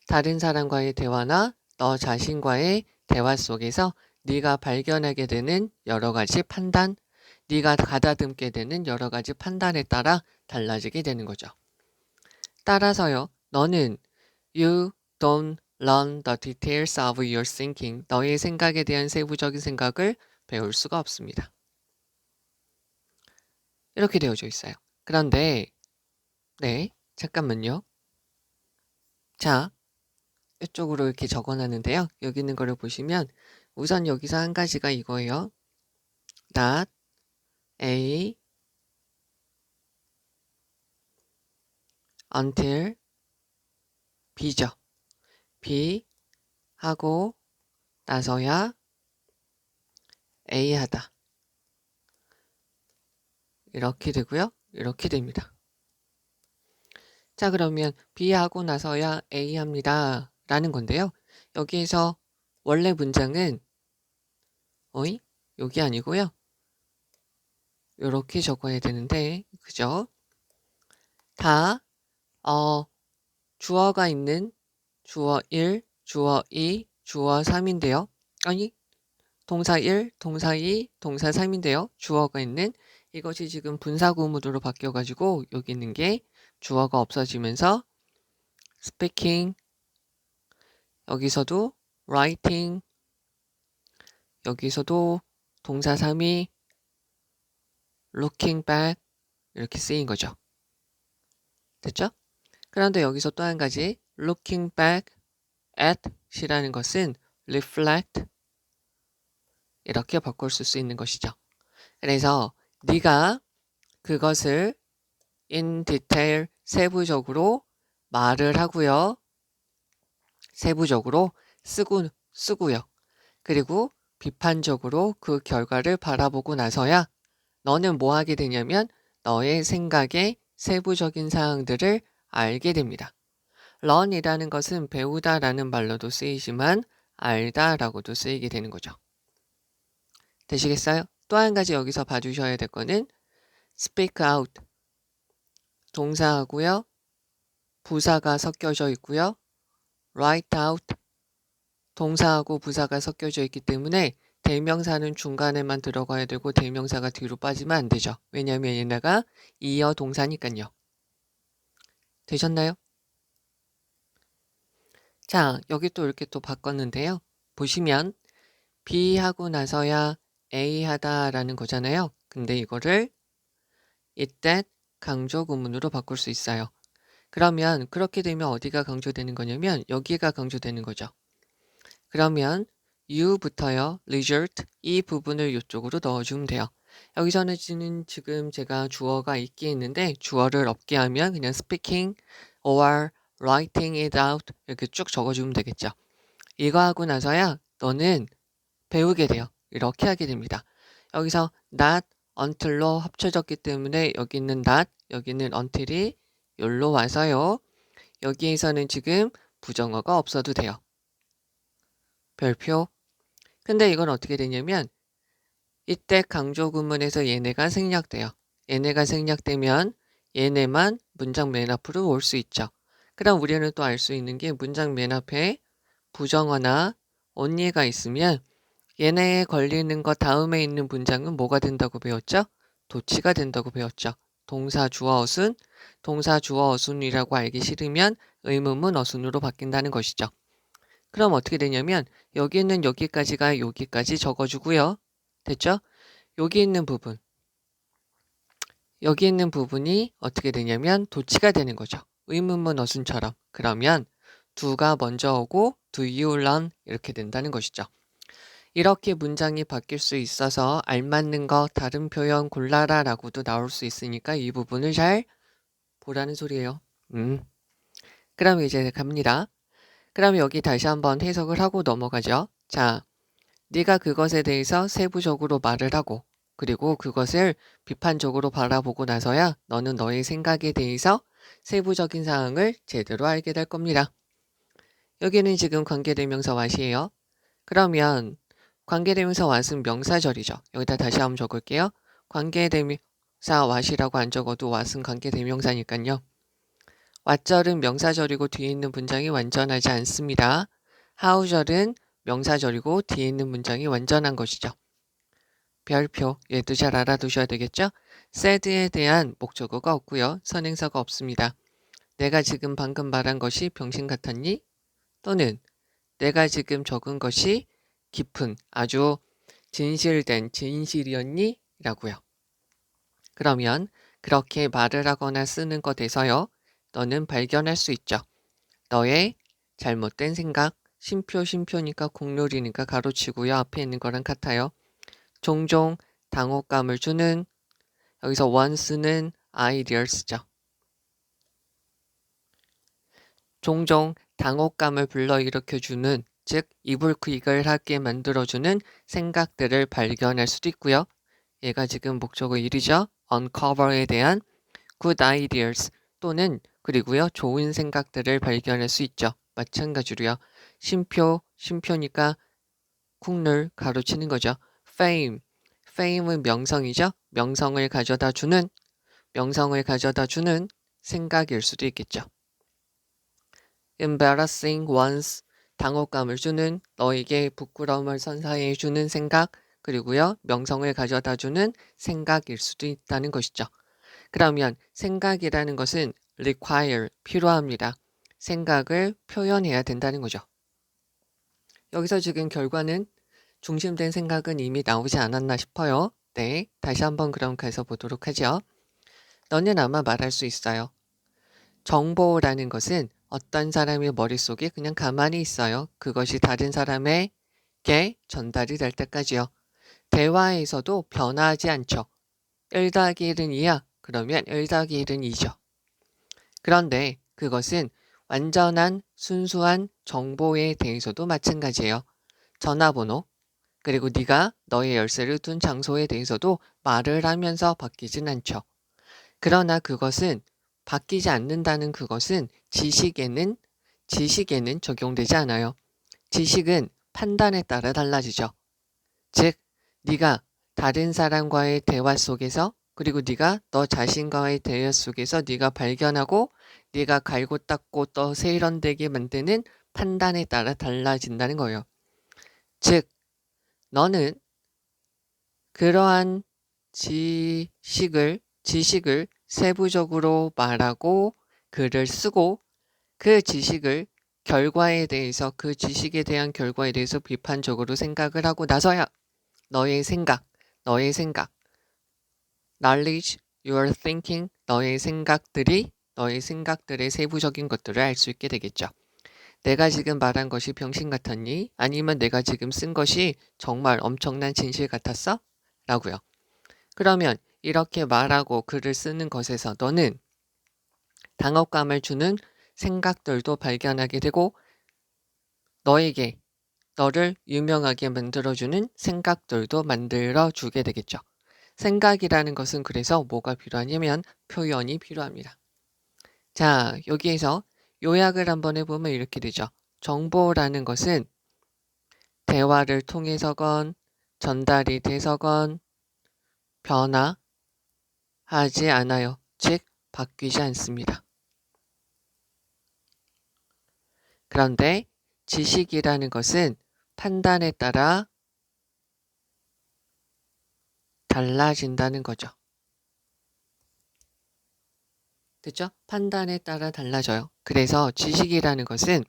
Speaker 1: 다른 사람과의 대화나 너 자신과의 대화 속에서 네가 발견하게 되는 여러 가지 판단, 네가 가다듬게 되는 여러 가지 판단에 따라 달라지게 되는 거죠. 따라서요, 너는 you don't learn the details of your thinking. 너의 생각에 대한 세부적인 생각을 배울 수가 없습니다. 이렇게 되어져 있어요. 그런데 네, 잠깐만요. 자, 이쪽으로 이렇게 적어놨는데요. 여기 있는 거를 보시면 우선 여기서 한 가지가 이거예요. not A until B죠. B 하고 나서야 A 하다. 이렇게 되고요. 이렇게 됩니다. 자, 그러면 B 하고 나서야 A 합니다. 라는 건데요. 여기에서 원래 문장은 여기 아니고요. 이렇게 적어야 되는데 그죠? 다 주어가 있는 주어 1, 주어 2, 주어 3인데요. 아니 동사 1, 동사 2, 동사 3인데요. 주어가 있는 이것이 지금 분사구문으로 바뀌어가지고 여기 있는 게 주어가 없어지면서 speaking, 여기서도 writing, 여기서도 동사 3이 looking back 이렇게 쓰인 거죠. 됐죠? 그런데 여기서 또 한 가지 looking back at 이라는 것은 reflect 이렇게 바꿀 수 있는 것이죠. 그래서 네가 그것을 in detail 세부적으로 말을 하고요. 세부적으로 쓰고요. 그리고 비판적으로 그 결과를 바라보고 나서야 너는 뭐 하게 되냐면 너의 생각의 세부적인 사항들을 알게 됩니다. learn이라는 것은 배우다라는 말로도 쓰이지만 알다라고도 쓰이게 되는 거죠. 되시겠어요? 또 한 가지 여기서 봐주셔야 될 거는 speak out 동사하고요. 부사가 섞여져 있고요. write out 동사하고 부사가 섞여져 있기 때문에 대명사는 중간에만 들어가야 되고 대명사가 뒤로 빠지면 안 되죠. 왜냐하면 얘네가 이어 동사니까요. 되셨나요? 자, 여기 또 이렇게 또 바꿨는데요. 보시면 B 하고 나서야 A 하다라는 거잖아요. 근데 이거를 이때 강조 구문으로 바꿀 수 있어요. 그러면 그렇게 되면 어디가 강조되는 거냐면 여기가 강조되는 거죠. 그러면 you부터요. result 이 부분을 이쪽으로 넣어주면 돼요. 여기서는 지금 제가 주어가 있게 있는데 주어를 없게 하면 그냥 speaking or writing it out 이렇게 쭉 적어주면 되겠죠. 이거 하고 나서야 너는 배우게 돼요. 이렇게 하게 됩니다. 여기서 not until로 합쳐졌기 때문에 여기 있는 not, 여기 있는 until이 여기로 와서요. 여기에서는 지금 부정어가 없어도 돼요. 별표. 근데 이건 어떻게 되냐면 이때 강조 구문에서 얘네가 생략돼요. 얘네가 생략되면 얘네만 문장 맨 앞으로 올 수 있죠. 그럼 우리는 또 알 수 있는 게 문장 맨 앞에 부정어나 only가 있으면 얘네에 걸리는 거 다음에 있는 문장은 뭐가 된다고 배웠죠? 도치가 된다고 배웠죠. 동사 주어 어순, 동사 주어 어순이라고 알기 싫으면 의문문 어순으로 바뀐다는 것이죠. 그럼 어떻게 되냐면 여기는 여기까지가 여기까지 적어주고요. 됐죠? 여기 있는 부분, 여기 있는 부분이 어떻게 되냐면 도치가 되는 거죠. 의문문 어순처럼. 그러면 do가 먼저 오고 do you learn 이렇게 된다는 것이죠. 이렇게 문장이 바뀔 수 있어서 알맞는 거 다른 표현 골라라 라고도 나올 수 있으니까 이 부분을 잘 보라는 소리예요. 그럼 이제 갑니다. 그럼 여기 다시 한번 해석을 하고 넘어가죠. 자, 네가 그것에 대해서 세부적으로 말을 하고 그리고 그것을 비판적으로 바라보고 나서야 너는 너의 생각에 대해서 세부적인 사항을 제대로 알게 될 겁니다. 여기는 지금 관계대명사 what이에요. 그러면 관계대명사 what은 명사절이죠. 여기다 다시 한번 적을게요. 관계대명사 what이라고 안 적어도 what은 관계대명사니까요. what절은 명사절이고 뒤에 있는 문장이 완전하지 않습니다. how절은 명사절이고 뒤에 있는 문장이 완전한 것이죠. 별표, 얘도 잘 알아두셔야 되겠죠? said에 대한 목적어가 없고요. 선행사가 없습니다. 내가 지금 방금 말한 것이 병신 같았니? 또는 내가 지금 적은 것이 깊은 아주 진실된 진실이었니? 라고요. 그러면 그렇게 말을 하거나 쓰는 것에서요. 너는 발견할 수 있죠. 너의 잘못된 생각, 심표니까 국룰이니까 가로치고요. 앞에 있는 거랑 같아요. 종종 당혹감을 주는 여기서 once는 ideas죠. 종종 당혹감을 불러일으켜주는 즉 이불킥을 만들어주는 생각들을 발견할 수도 있고요. 얘가 지금 목적어 1이죠. uncover에 대한 good ideas 또는 그리고요. 좋은 생각들을 발견할 수 있죠. 마찬가지로요. 심표니까 국룰 가로치는 거죠. fame은 명성이죠. 명성을 가져다 주는 생각일 수도 있겠죠. embarrassing ones 당혹감을 주는 너에게 부끄러움을 선사해 주는 생각 그리고요. 명성을 가져다 주는 생각일 수도 있다는 것이죠. 그러면 생각이라는 것은 require 필요합니다. 생각을 표현해야 된다는 거죠. 여기서 지금 결과는 중심된 생각은 이미 나오지 않았나 싶어요. 네, 다시 한번 그럼 가서 보도록 하죠. 너는 아마 말할 수 있어요. 정보라는 것은 어떤 사람의 머릿속에 그냥 가만히 있어요. 그것이 다른 사람에게 전달이 될 때까지요. 대화에서도 변화하지 않죠. 1 더하기 1은 2야. 그러면 1 더하기 1은 2죠. 그런데 그것은 완전한 순수한 정보에 대해서도 마찬가지예요. 전화번호, 그리고 네가 너의 열쇠를 둔 장소에 대해서도 말을 하면서 바뀌진 않죠. 그러나 그것은 바뀌지 않는다는 그것은 지식에는 적용되지 않아요. 지식은 판단에 따라 달라지죠. 즉, 네가 다른 사람과의 대화 속에서 그리고 네가 너 자신과의 대화 속에서 네가 발견하고 네가 갈고 닦고 또 세련되게 만드는 판단에 따라 달라진다는 거예요. 즉, 너는 그러한 지식을 세부적으로 말하고 글을 쓰고 그 지식을 그 지식에 대한 결과에 대해서 비판적으로 생각을 하고 나서야 너의 생각, knowledge, your thinking, 너의 생각들의 세부적인 것들을 알 수 있게 되겠죠. 내가 지금 말한 것이 병신 같았니? 아니면 내가 지금 쓴 것이 정말 엄청난 진실 같았어? 라고요. 그러면 이렇게 말하고 글을 쓰는 것에서 너는 당혹감을 주는 생각들도 발견하게 되고 너를 유명하게 만들어주는 생각들도 만들어주게 되겠죠. 생각이라는 것은 그래서 뭐가 필요하냐면 표현이 필요합니다. 자, 여기에서 요약을 한번 해보면 이렇게 되죠. 정보라는 것은 대화를 통해서건 전달이 돼서건 변화하지 않아요. 즉, 바뀌지 않습니다. 그런데 지식이라는 것은 판단에 따라 달라진다는 거죠. 됐죠? 판단에 따라 달라져요. 그래서 지식이라는 것은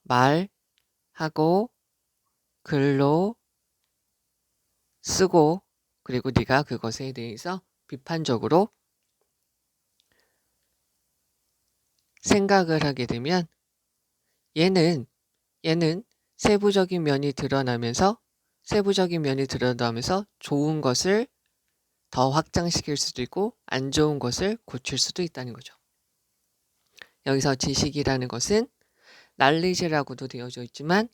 Speaker 1: 말하고 글로 쓰고 그리고 네가 그것에 대해서 비판적으로 생각을 하게 되면 얘는 세부적인 면이 드러나면서 좋은 것을 더 확장시킬 수도 있고 안 좋은 것을 고칠 수도 있다는 거죠. 여기서 지식이라는 것은 knowledge라고도 되어져 있지만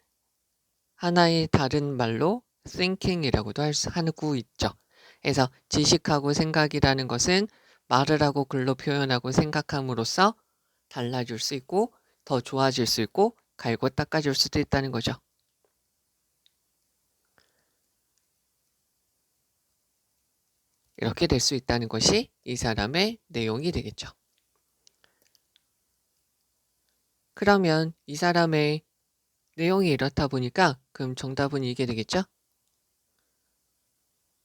Speaker 1: 하나의 다른 말로 thinking이라고도 하고 있죠. 그래서 지식하고 생각이라는 것은 말을 하고 글로 표현하고 생각함으로써 달라질 수 있고 더 좋아질 수 있고 갈고 닦아줄 수도 있다는 거죠. 이렇게 될 수 있다는 것이 이 사람의 내용이 되겠죠. 그러면 이 사람의 내용이 이렇다 보니까 그럼 정답은 이게 되겠죠?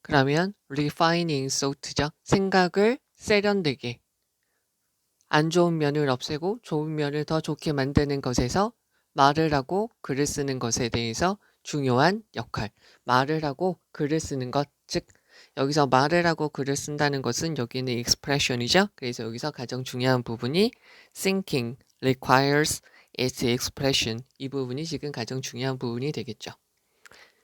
Speaker 1: 그러면 refining thought죠. 생각을 세련되게 안 좋은 면을 없애고 좋은 면을 더 좋게 만드는 것에서 말을 하고 글을 쓰는 것에 대해서 중요한 역할. 말을 하고 글을 쓰는 것, 즉 여기서 말을 하고 글을 쓴다는 것은 여기는 expression이죠. 그래서 여기서 가장 중요한 부분이 thinking requires its expression. 이 부분이 지금 가장 중요한 부분이 되겠죠.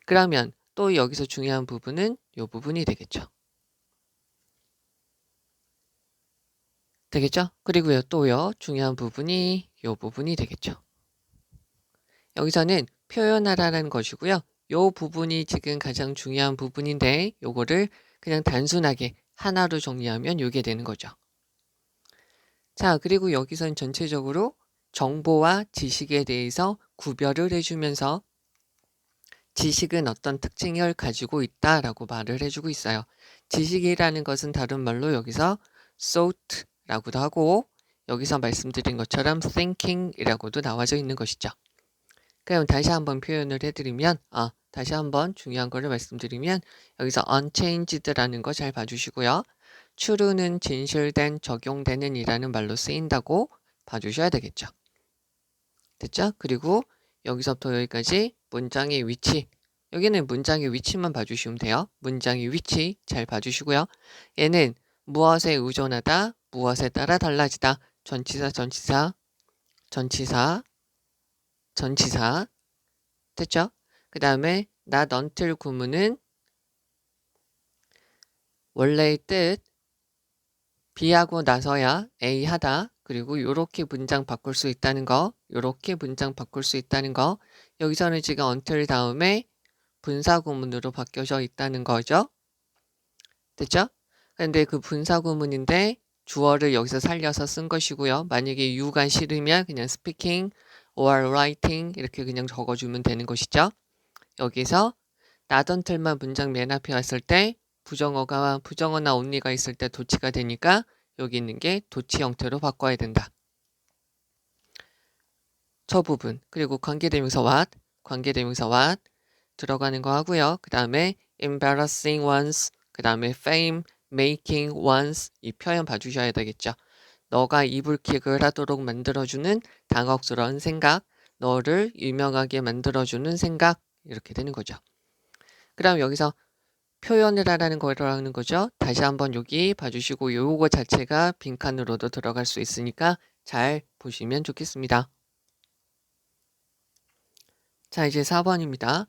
Speaker 1: 그러면 또 여기서 중요한 부분은 이 부분이 되겠죠. 되겠죠? 그리고요 또요 중요한 부분이 이 부분이 되겠죠. 여기서는 표현하라는 것이고요. 이 부분이 지금 가장 중요한 부분인데 요거를 그냥 단순하게 하나로 정리하면 이게 되는 거죠. 자, 그리고 여기서는 전체적으로 정보와 지식에 대해서 구별을 해주면서 지식은 어떤 특징을 가지고 있다라고 말을 해주고 있어요. 지식이라는 것은 다른 말로 여기서 thought라고도 하고 여기서 말씀드린 것처럼 thinking이라고도 나와져 있는 것이죠. 그럼 다시 한번 표현을 해드리면 다시 한번 중요한 거를 말씀드리면 여기서 unchanged라는 거 잘 봐주시고요. true는 진실된, 적용되는 이라는 말로 쓰인다고 봐주셔야 되겠죠. 됐죠? 그리고 여기서부터 여기까지 문장의 위치, 여기는 문장의 위치만 봐주시면 돼요. 문장의 위치 잘 봐주시고요. 얘는 무엇에 의존하다, 무엇에 따라 달라지다. 전치사 됐죠? 그 다음에 not until 구문은 원래의 뜻 B하고 나서야 A 하다. 그리고 요렇게 문장 바꿀 수 있다는 거, 요렇게 문장 바꿀 수 있다는 거, 여기서는 지금 until 다음에 분사구문으로 바뀌어져 있다는 거죠. 됐죠? 근데 그 분사구문인데 주어를 여기서 살려서 쓴 것이고요. 만약에 you가 싫으면 그냥 speaking or writing 이렇게 그냥 적어주면 되는 것이죠. 여기서 not until만 문장 맨 앞에 왔을 때 부정어나 only가 있을 때 도치가 되니까 여기 있는 게 도치 형태로 바꿔야 된다. 저 부분 그리고 관계대명사 what 들어가는 거 하고요. 그 다음에 embarrassing ones, 그 다음에 fame, making ones 이 표현 봐주셔야 되겠죠. 너가 이불킥을 하도록 만들어주는 당혹스러운 생각, 너를 유명하게 만들어주는 생각 이렇게 되는 거죠. 그 다음 여기서 표현을 하라는 거라는 거죠. 다시 한번 여기 봐주시고 요거 자체가 빈칸으로도 들어갈 수 있으니까 잘 보시면 좋겠습니다. 자, 이제 4번입니다.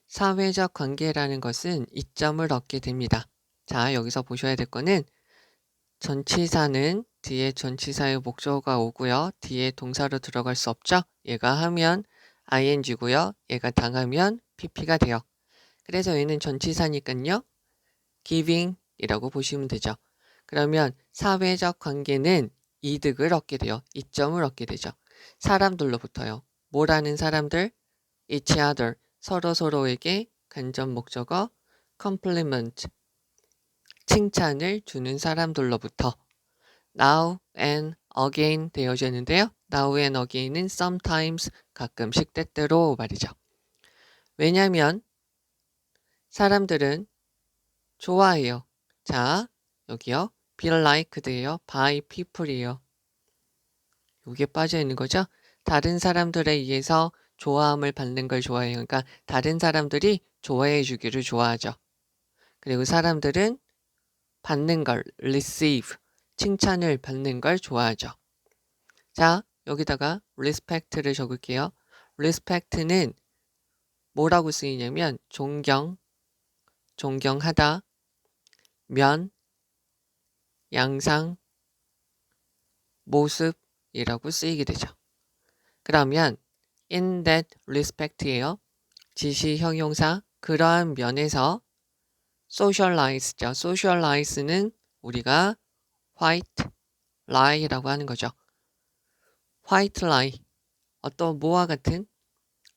Speaker 1: 사회적 관계라는 것은 이점을 얻게 됩니다. 자, 여기서 보셔야 될 거는 전치사는 뒤에 전치사의 목적어가 오고요. 뒤에 동사로 들어갈 수 없죠. 얘가 하면 ing고요. 얘가 당하면 pp가 돼요. 그래서 얘는 전치사니까요. giving 이라고 보시면 되죠. 그러면 사회적 관계는 이득을 얻게 돼요. 이점을 얻게 되죠. 사람들로부터요. 뭐라는 사람들? each other. 서로에게 간접 목적어 compliment. 칭찬을 주는 사람들로부터 now and again 되어져 있는데요. now and again은 sometimes 가끔씩 때때로 말이죠. 왜냐하면 사람들은 좋아해요. 자, 여기요. be liked예요. by people이에요. 이게 빠져 있는 거죠. 다른 사람들에 의해서 좋아함을 받는 걸 좋아해요. 그러니까 다른 사람들이 좋아해 주기를 좋아하죠. 그리고 사람들은 받는 걸 receive, 칭찬을 받는 걸 좋아하죠. 자, 여기다가 respect를 적을게요. respect는 뭐라고 쓰이냐면 존경하다, 양상, 모습이라고 쓰이게 되죠. 그러면 in that respect예요. 지시 형용사 그러한 면에서 socialize죠. socialize는 우리가 white lie라고 하는 거죠. white lie 어떤 뭐와 같은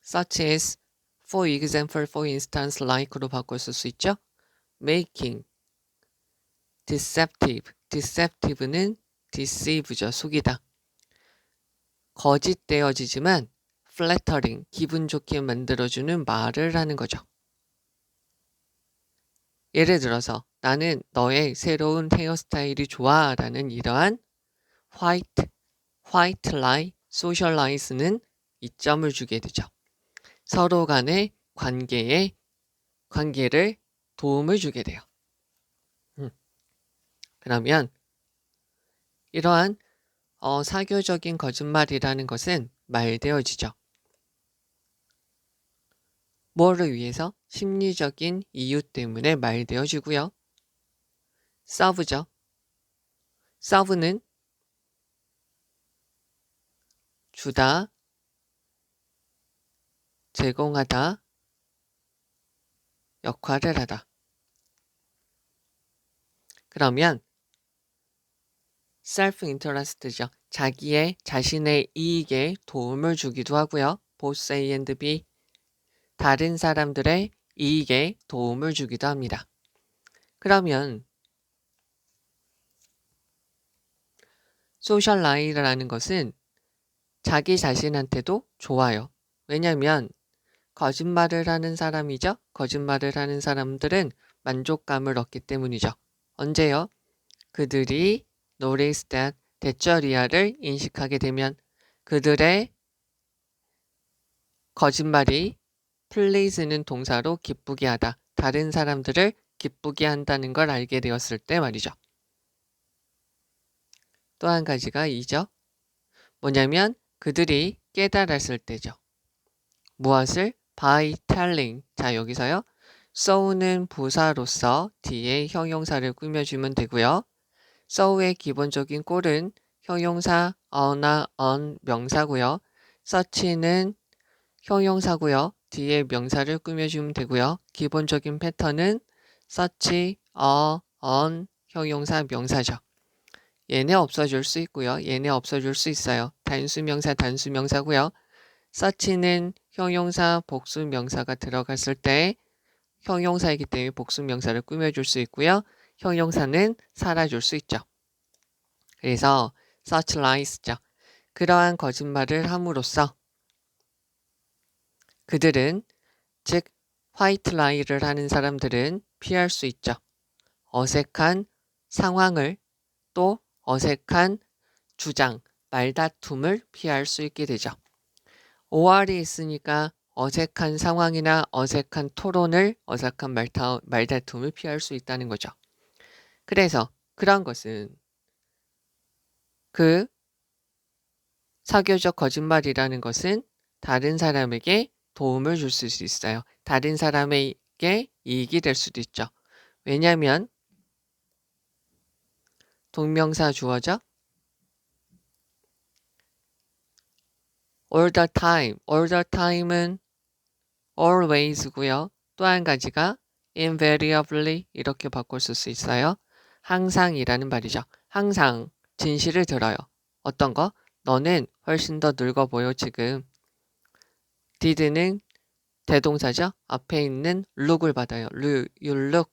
Speaker 1: such as for example, for instance, like로 바꿔 쓸 수 있죠. making deceptive는 deceive죠. 속이다. 거짓되어지지만 flattering, 기분 좋게 만들어주는 말을 하는 거죠. 예를 들어서 나는 너의 새로운 헤어스타일이 좋아 라는 이러한 white lie, socialize는 이점을 주게 되죠. 서로 간의 관계를 도움을 주게 돼요. 그러면 이러한 사교적인 거짓말이라는 것은 말되어지죠. 뭐를 위해서? 심리적인 이유 때문에 말되어지고요. serve죠. serve는 주다, 제공하다, 역할을 하다. 그러면 self-interest죠. 자신의 이익에 도움을 주기도 하고요. both A and B. 다른 사람들의 이익에 도움을 주기도 합니다. 그러면 social lie라는 것은 자기 자신한테도 좋아요. 왜냐하면 거짓말을 하는 사람이죠. 거짓말을 하는 사람들은 만족감을 얻기 때문이죠. 언제요? 그들이 notice that 대절이야를 인식하게 되면 그들의 거짓말이 please는 동사로 기쁘게 하다. 다른 사람들을 기쁘게 한다는 걸 알게 되었을 때 말이죠. 또 한 가지가 이죠. 뭐냐면 그들이 깨달았을 때죠. 무엇을? by telling. 자, 여기서요. so는 부사로서 뒤에 형용사를 꾸며주면 되고요. so의 기본적인 꼴은 형용사 a나 on 명사고요. such는 형용사고요. 뒤에 명사를 꾸며주면 되고요. 기본적인 패턴은 such, on, 형용사, 명사죠. 얘네 없어질 수 있고요. 얘네 없어질 수 있어요. 단수명사, 단수명사고요. such는 형용사, 복수명사가 들어갔을 때 형용사이기 때문에 복수명사를 꾸며줄 수 있고요. 형용사는 사라질 수 있죠. 그래서 such lies죠. 그러한 거짓말을 함으로써 그들은, 즉 화이트 라이를 하는 사람들은 피할 수 있죠. 어색한 상황을, 또 어색한 주장, 말다툼을 피할 수 있게 되죠. OR이 있으니까 어색한 상황이나 어색한 토론을, 어색한 말다툼을 피할 수 있다는 거죠. 그래서 그런 것은 그 사교적 거짓말이라는 것은 다른 사람에게 도움을 줄 수 있어요. 다른 사람에게 이익이 될 수도 있죠. 왜냐하면 동명사 주어죠. all the time, all the time은 always고요. 또 한 가지가 invariably 이렇게 바꿀 수 있어요. 항상이라는 말이죠. 항상 진실을 들어요. 어떤 거? 너는 훨씬 더 늙어 보여 지금. did는 대동사죠. 앞에 있는 look을 받아요. You look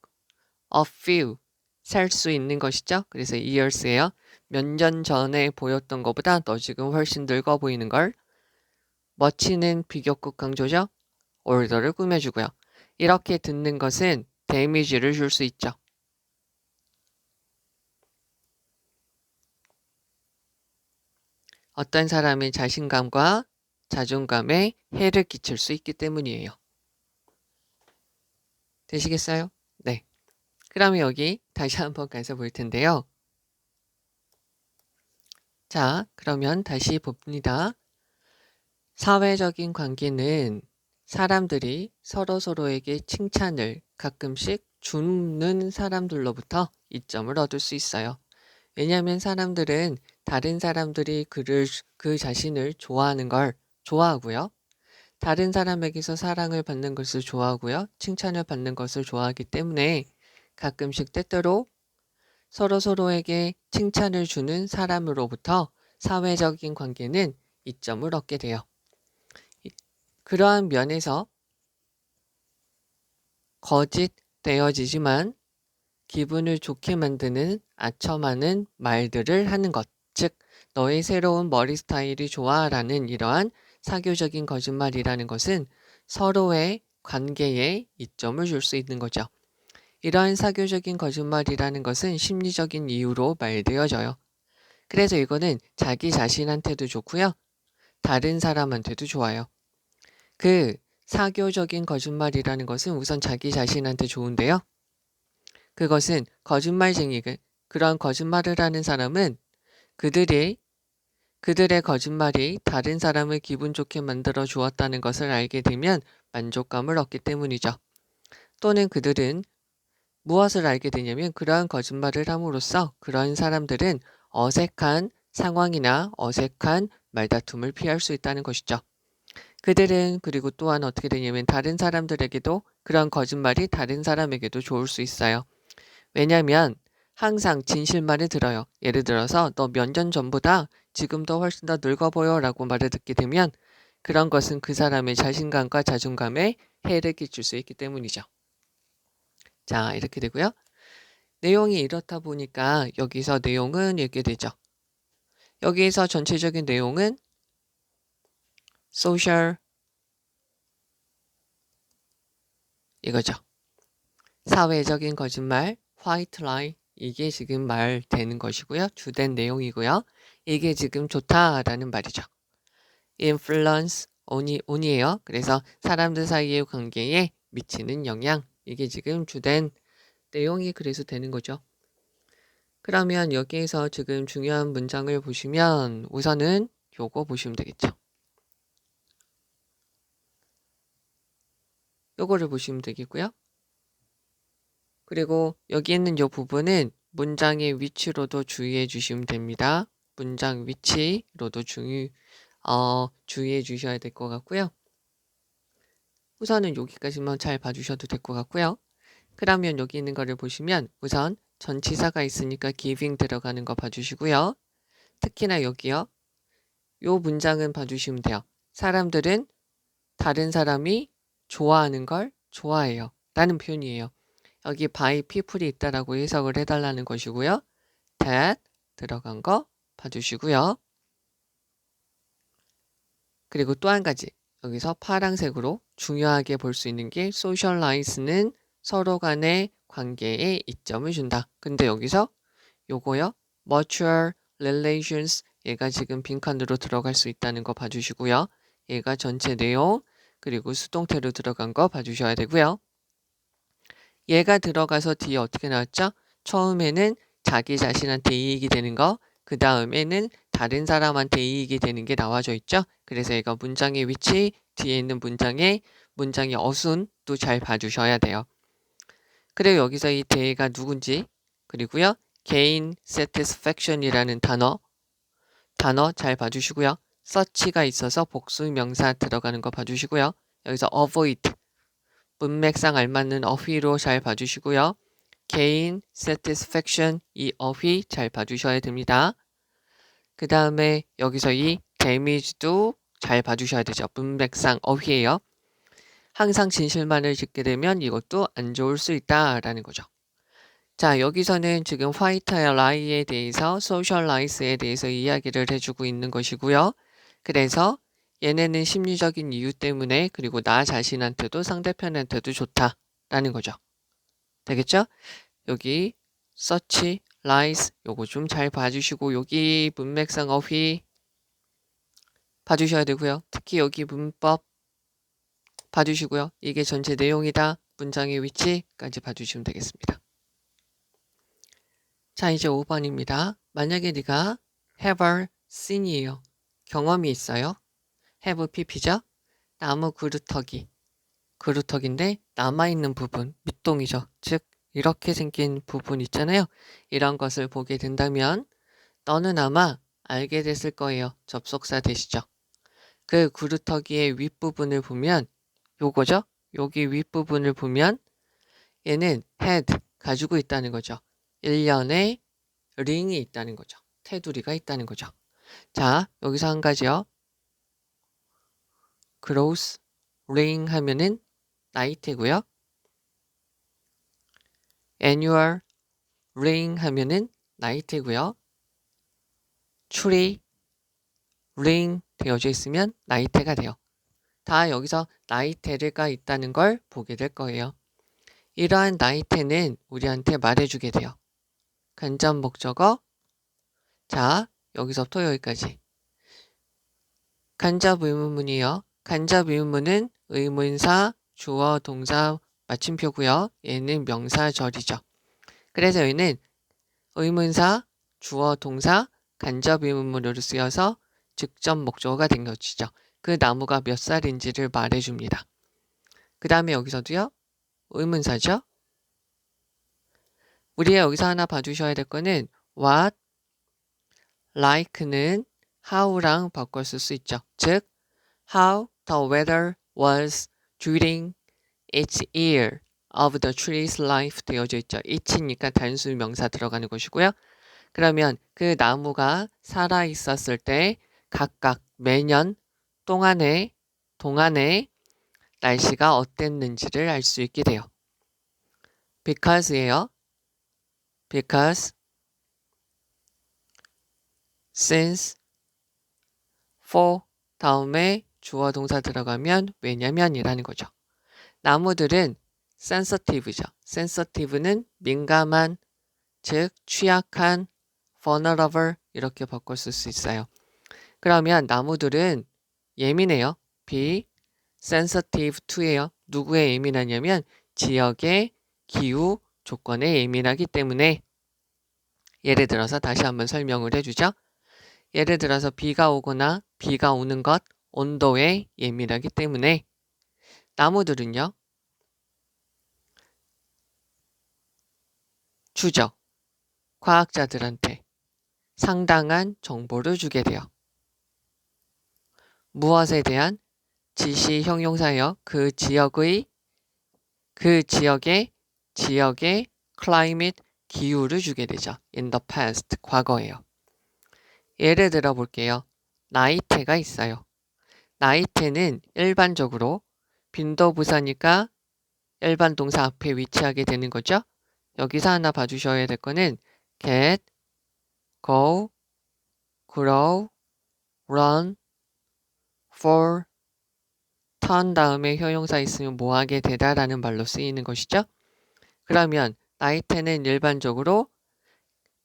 Speaker 1: a few. 살 수 있는 것이죠. 그래서 years예요. 몇 년 전에 보였던 것보다 너 지금 훨씬 늙어 보이는 걸. much는 비교급 강조죠. older를 꾸며주고요. 이렇게 듣는 것은 데미지를 줄 수 있죠. 어떤 사람의 자신감과 자존감에 해를 끼칠 수 있기 때문이에요. 되시겠어요? 네. 그러면 여기 다시 한번 가서 볼 텐데요. 자, 그러면 다시 봅니다. 사회적인 관계는 사람들이 서로서로에게 칭찬을 가끔씩 주는 사람들로부터 이점을 얻을 수 있어요. 왜냐하면 사람들은 다른 사람들이 그 자신을 좋아하는 걸 좋아하고요. 다른 사람에게서 사랑을 받는 것을 좋아하고요. 칭찬을 받는 것을 좋아하기 때문에 가끔씩 때때로 서로서로에게 칭찬을 주는 사람으로부터 사회적인 관계는 이점을 얻게 돼요. 그러한 면에서 거짓되어지지만 기분을 좋게 만드는 아첨하는 말들을 하는 것, 즉 너의 새로운 머리 스타일이 좋아라는 이러한 사교적인 거짓말이라는 것은 서로의 관계에 이점을 줄 수 있는 거죠. 이러한 사교적인 거짓말이라는 것은 심리적인 이유로 말되어져요. 그래서 이거는 자기 자신한테도 좋고요. 다른 사람한테도 좋아요. 그 사교적인 거짓말이라는 것은 우선 자기 자신한테 좋은데요. 그것은 그런 거짓말을 하는 사람은 그들의 거짓말이 다른 사람을 기분 좋게 만들어 주었다는 것을 알게 되면 만족감을 얻기 때문이죠. 또는 그들은 무엇을 알게 되냐면 그러한 거짓말을 함으로써 그런 사람들은 어색한 상황이나 어색한 말다툼을 피할 수 있다는 것이죠. 그들은 그리고 또한 어떻게 되냐면 다른 사람들에게도 그런 거짓말이 다른 사람에게도 좋을 수 있어요. 왜냐하면 항상 진실만을 들어요. 예를 들어서 너 몇 년 전보다 지금 더 훨씬 더 늙어 보여 라고 말을 듣게 되면 그런 것은 그 사람의 자신감과 자존감에 해를 끼칠 수 있기 때문이죠. 자, 이렇게 되고요. 내용이 이렇다 보니까 여기서 내용은 이렇게 되죠. 여기에서 전체적인 내용은 social 이거죠. 사회적인 거짓말, white lie 이게 지금 말되는 것이고요. 주된 내용이고요. 이게 지금 좋다라는 말이죠. influence on이에요. 그래서 사람들 사이의 관계에 미치는 영향 이게 지금 주된 내용이 그래서 되는 거죠. 그러면 여기에서 지금 중요한 문장을 보시면 우선은 요거 보시면 되겠죠. 요거를 보시면 되겠고요. 그리고 여기 있는 요 부분은 문장의 위치로도 주의해 주시면 됩니다. 문장 위치로도 주의해 주셔야 될 것 같고요. 우선은 여기까지만 잘 봐주셔도 될 것 같고요. 그러면 여기 있는 거를 보시면 우선 전치사가 있으니까 giving 들어가는 거 봐주시고요. 특히나 여기요. 요 문장은 봐주시면 돼요. 사람들은 다른 사람이 좋아하는 걸 좋아해요. 라는 표현이에요. 여기 by people이 있다라고 해석을 해달라는 것이고요. that 들어간 거 봐주시고요. 그리고 또 한 가지 여기서 파란색으로 중요하게 볼 수 있는 게 socialize는 서로 간의 관계에 이점을 준다. 근데 여기서 요거요. mutual relations 얘가 지금 빈칸으로 들어갈 수 있다는 거 봐주시고요. 얘가 전체 내용 그리고 수동태로 들어간 거 봐주셔야 되고요. 얘가 들어가서 뒤에 어떻게 나왔죠? 처음에는 자기 자신한테 이익이 되는 거, 그 다음에는 다른 사람한테 이익이 되는 게 나와져 있죠? 그래서 얘가 문장의 위치, 뒤에 있는 문장의 어순도 잘 봐주셔야 돼요. 그리고 여기서 이 대가 누군지, 그리고요, gain satisfaction이라는 단어 잘 봐주시고요. such가 있어서 복수 명사 들어가는 거 봐주시고요. 여기서 avoid, 문맥상 알맞는 어휘로 잘 봐주시고요. gain satisfaction, 이 어휘 잘 봐주셔야 됩니다. 그 다음에 여기서 이 damage도 잘 봐주셔야 되죠. 문맥상 어휘예요. 항상 진실만을 짓게 되면 이것도 안 좋을 수 있다라는 거죠. 자, 여기서는 지금 화이트 라이에 대해서 소셜라이스에 대해서 이야기를 해주고 있는 것이고요. 그래서 얘네는 심리적인 이유 때문에 그리고 나 자신한테도 상대편한테도 좋다라는 거죠. 되겠죠? 여기 such, lies 요거 좀 잘 봐주시고 여기 문맥상 어휘 봐주셔야 되고요. 특히 여기 문법 봐주시고요. 이게 전체 내용이다. 문장의 위치까지 봐주시면 되겠습니다. 자, 이제 5번입니다. 만약에 네가 have seen이에요. 경험이 있어요. have pp죠. 나무 그루터기인데 남아있는 부분, 밑동이죠. 즉 이렇게 생긴 부분 있잖아요. 이런 것을 보게 된다면 너는 아마 알게 됐을 거예요. 접속사 되시죠. 그 그루터기의 윗부분을 보면 요거죠. 여기 윗부분을 보면 얘는 had 가지고 있다는 거죠. 1년에 ring이 있다는 거죠. 테두리가 있다는 거죠. 자, 여기서 한 가지요. gross ring 하면은 나이테고요. annual ring 하면은 나이테고요. tree ring 되어져 있으면 나이테가 돼요. 다 여기서 나이테가 있다는 걸 보게 될 거예요. 이러한 나이테는 우리한테 말해주게 돼요. 간접 목적어. 자, 여기서부터 여기까지. 간접 의문문이요. 간접 의문문은 의문사, 주어, 동사, 마침표고요. 얘는 명사절이죠. 그래서 얘는 의문사, 주어, 동사, 간접 의문문으로 쓰여서 직접 목적어가 된 것이죠. 그 나무가 몇 살인지를 말해줍니다. 그 다음에 여기서도요. 의문사죠. 우리가 여기서 하나 봐주셔야 될 거는 what, like는 how랑 바꿔 쓸 수 있죠. 즉 how the weather was during each year of the tree's life 되어져 있죠. each니까 단수 명사 들어가는 것이고요. 그러면 그 나무가 살아 있었을 때 각각 매년 동안에 날씨가 어땠는지를 알 수 있게 돼요. because예요. because, since, for 다음에 주어 동사 들어가면 왜냐면이라는 거죠. 나무들은 sensitive죠. sensitive는 민감한, 즉 취약한, vulnerable 이렇게 바꿔 쓸 수 있어요. 그러면 나무들은 예민해요. be sensitive to예요. 누구에 예민하냐면 지역의 기후 조건에 예민하기 때문에 예를 들어서 다시 한번 설명을 해주죠. 예를 들어서 비가 오거나 비가 오는 것, 온도에 예민하기 때문에 나무들은요. 주죠. 과학자들한테 상당한 정보를 주게 돼요. 무엇에 대한? 지시 형용사예요. 그 지역의 climate, 기후를 주게 되죠. in the past, 과거예요. 예를 들어 볼게요. 나이테가 있어요. 나이테는 일반적으로 빈도부사니까 일반 동사 앞에 위치하게 되는 거죠. 여기서 하나 봐주셔야 될 거는 get, go, grow, run, fall, turn 다음에 형용사 있으면 뭐하게 되다라는 말로 쓰이는 것이죠. 그러면 나이테는 일반적으로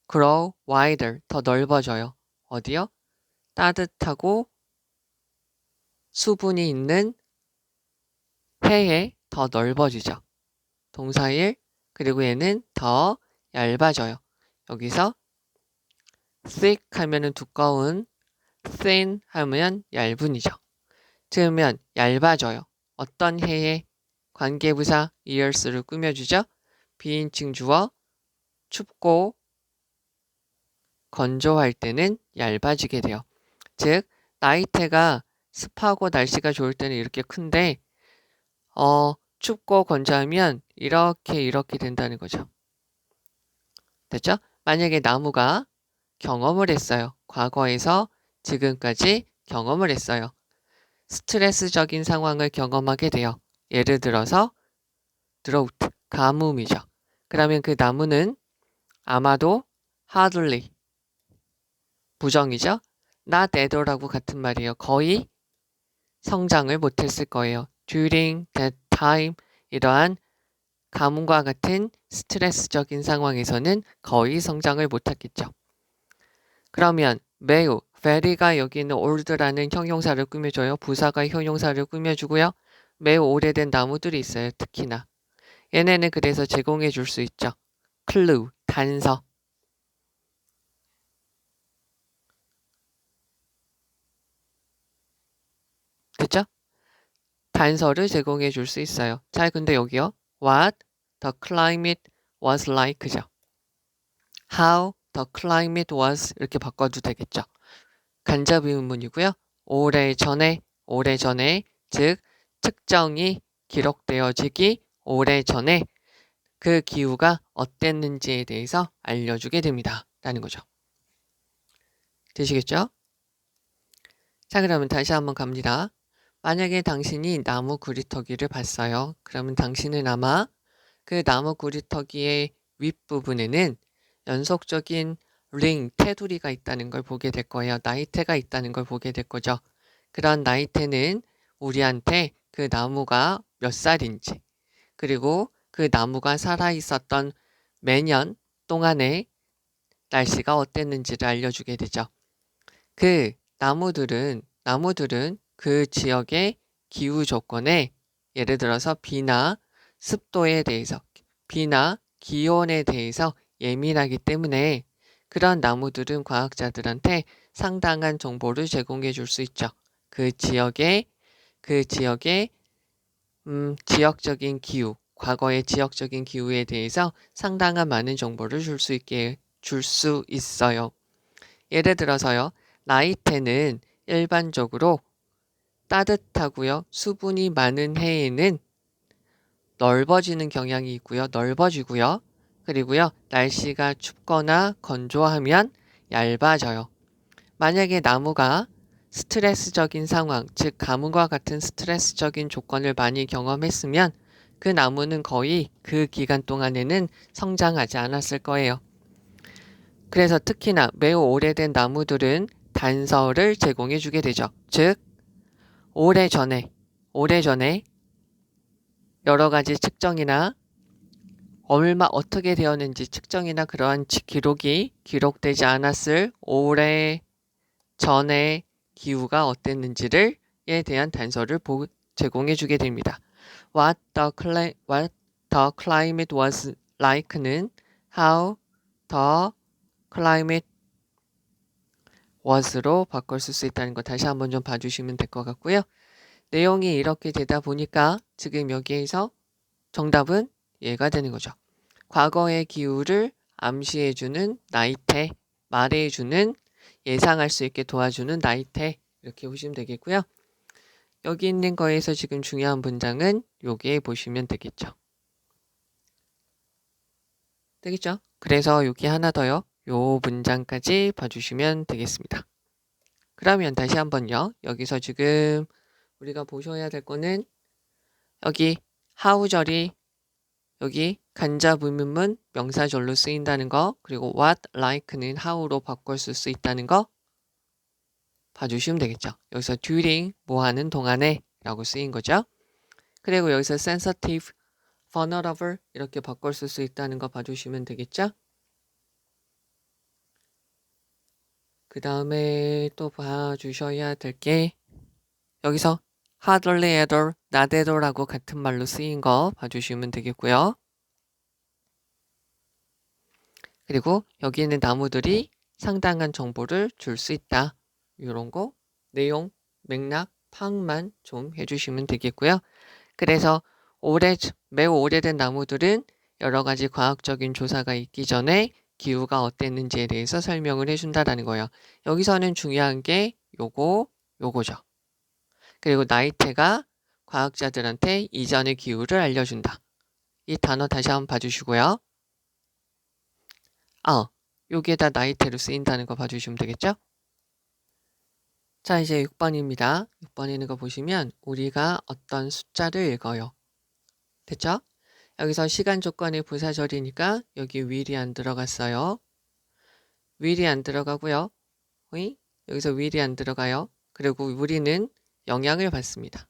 Speaker 1: grow wider, 더 넓어져요. 어디요? 따뜻하고 수분이 있는 해에 더 넓어지죠. 동사일, 그리고 얘는 더 얇아져요. 여기서 thick 하면은 두꺼운, thin 하면 얇은이죠. 그러면 얇아져요. 어떤 해에? 관계부사 years를 꾸며주죠. 비인칭 주어 춥고 건조할 때는 얇아지게 돼요. 즉 나이테가 습하고 날씨가 좋을 때는 이렇게 큰데 춥고 건조하면 이렇게 된다는 거죠. 됐죠? 만약에 나무가 경험을 했어요. 과거에서 지금까지 경험을 했어요. 스트레스적인 상황을 경험하게 돼요. 예를 들어서 drought, 가뭄이죠. 그러면 그 나무는 아마도 hardly, 부정이죠. not at라고 같은 말이에요. 거의 성장을 못했을 거예요. during that time, 이러한 가뭄과 같은 스트레스적인 상황에서는 거의 성장을 못했겠죠. 그러면 매우, very가 여기는 old라는 형용사를 꾸며줘요. 부사가 형용사를 꾸며주고요. 매우 오래된 나무들이 있어요. 특히나. 얘네는 그래서 제공해 줄 수 있죠. clue, 단서. 됐죠? 단서를 제공해 줄 수 있어요. 자, 근데 여기요. What the climate was like죠. How the climate was 이렇게 바꿔도 되겠죠. 간접 의문문이고요. 오래전에, 즉 특정이 기록되어지기 오래전에 그 기후가 어땠는지에 대해서 알려주게 됩니다. 라는 거죠. 되시겠죠? 자, 그러면 다시 한번 갑니다. 만약에 당신이 나무 구리터기를 봤어요. 그러면 당신은 아마 그 나무 구리터기의 윗부분에는 연속적인 테두리가 있다는 걸 보게 될 거예요. 나이테가 있다는 걸 보게 될 거죠. 그런 나이테는 우리한테 그 나무가 몇 살인지, 그리고 그 나무가 살아있었던 매년 동안의 날씨가 어땠는지를 알려주게 되죠. 그 나무들은 그 지역의 기후 조건에, 예를 들어서 비나 습도에 대해서, 비나 기온에 대해서 예민하기 때문에 그런 나무들은 과학자들한테 상당한 정보를 제공해 줄 수 있죠. 그 지역의 지역적인 기후, 과거의 지역적인 기후에 대해서 상당한 많은 정보를 줄 수 있어요. 예를 들어서요. 나이테는 일반적으로 따뜻하고요. 수분이 많은 해에는 넓어지는 경향이 있고요. 넓어지고요. 그리고요. 날씨가 춥거나 건조하면 얇아져요. 만약에 나무가 스트레스적인 상황, 즉 가뭄과 같은 스트레스적인 조건을 많이 경험했으면 그 나무는 거의 그 기간 동안에는 성장하지 않았을 거예요. 그래서 특히나 매우 오래된 나무들은 단서를 제공해 주게 되죠. 즉 오래전에 여러 가지 측정이나 어떻게 되었는지 측정이나 그러한 기록이 기록되지 않았을 오래 전의 기후가 어땠는지에 대한 단서를 제공해 주게 됩니다. What the climate was like는 how the climate was로 바꿔 쓸 수 있다는 거 다시 한번 좀 봐주시면 될 것 같고요. 내용이 이렇게 되다 보니까 지금 여기에서 정답은 얘가 되는 거죠. 과거의 기후를 암시해주는 나이테, 말해주는, 예상할 수 있게 도와주는 나이테, 이렇게 보시면 되겠고요. 여기 있는 거에서 지금 중요한 문장은 요게 보시면 되겠죠. 되겠죠? 그래서 여기 하나 더요. 요 문장까지 봐주시면 되겠습니다. 그러면 다시 한번요. 여기서 지금 우리가 보셔야 될 거는 여기 how절이 여기 간접 의문문 명사절로 쓰인다는 거, 그리고 what, like는 how로 바꿀 수 있다는 거 봐주시면 되겠죠. 여기서 during, 뭐 하는 동안에 라고 쓰인 거죠. 그리고 여기서 sensitive, vulnerable 이렇게 바꿀 수 있다는 거 봐주시면 되겠죠. 그 다음에 또 봐주셔야 될 게 여기서 hardly ever, not ever라고 같은 말로 쓰인 거 봐주시면 되겠고요. 그리고 여기 있는 나무들이 상당한 정보를 줄 수 있다. 이런 거 내용, 맥락, 파악만 좀 해주시면 되겠고요. 그래서 매우 오래된 나무들은 여러 가지 과학적인 조사가 있기 전에 기후가 어땠는지에 대해서 설명을 해준다라는 거예요. 여기서는 중요한 게 요거죠. 그리고 나이테가 과학자들한테 이전의 기후를 알려준다. 이 단어 다시 한번 봐주시고요. 여기에다 나이테로 쓰인다는 거 봐주시면 되겠죠? 자, 이제 6번입니다. 6번에 있는 거 보시면 우리가 어떤 숫자를 읽어요. 됐죠? 여기서 시간 조건의 부사절이니까 여기 will이 안 들어갔어요. will이 안 들어가고요. 여기서 will이 안 들어가요. 그리고 우리는 영향을 받습니다.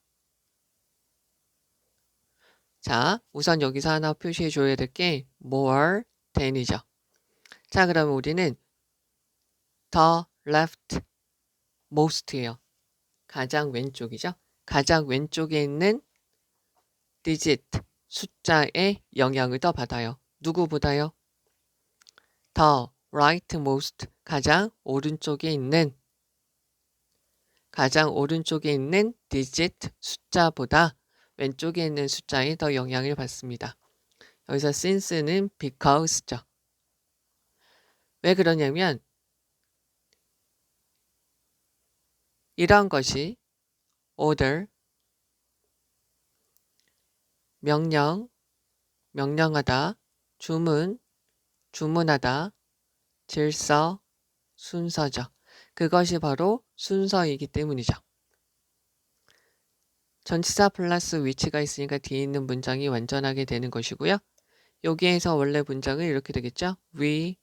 Speaker 1: 자, 우선 여기서 하나 표시해 줘야 될 게 more than이죠. 자, 그러면 우리는 the left most예요. 가장 왼쪽이죠. 가장 왼쪽에 있는 digit, 숫자의 영향을 더 받아요. 누구보다요? the rightmost, 가장 오른쪽에 있는 digit, 숫자보다 왼쪽에 있는 숫자에 더 영향을 받습니다. 여기서 since는 because죠. 왜 그러냐면 이런 것이 order, 명령, 명령하다, 주문, 주문하다, 질서, 순서죠. 그것이 바로 순서이기 때문이죠. 전치사 플러스 위치가 있으니까 뒤에 있는 문장이 완전하게 되는 것이고요. 여기에서 원래 문장은 이렇게 되겠죠. We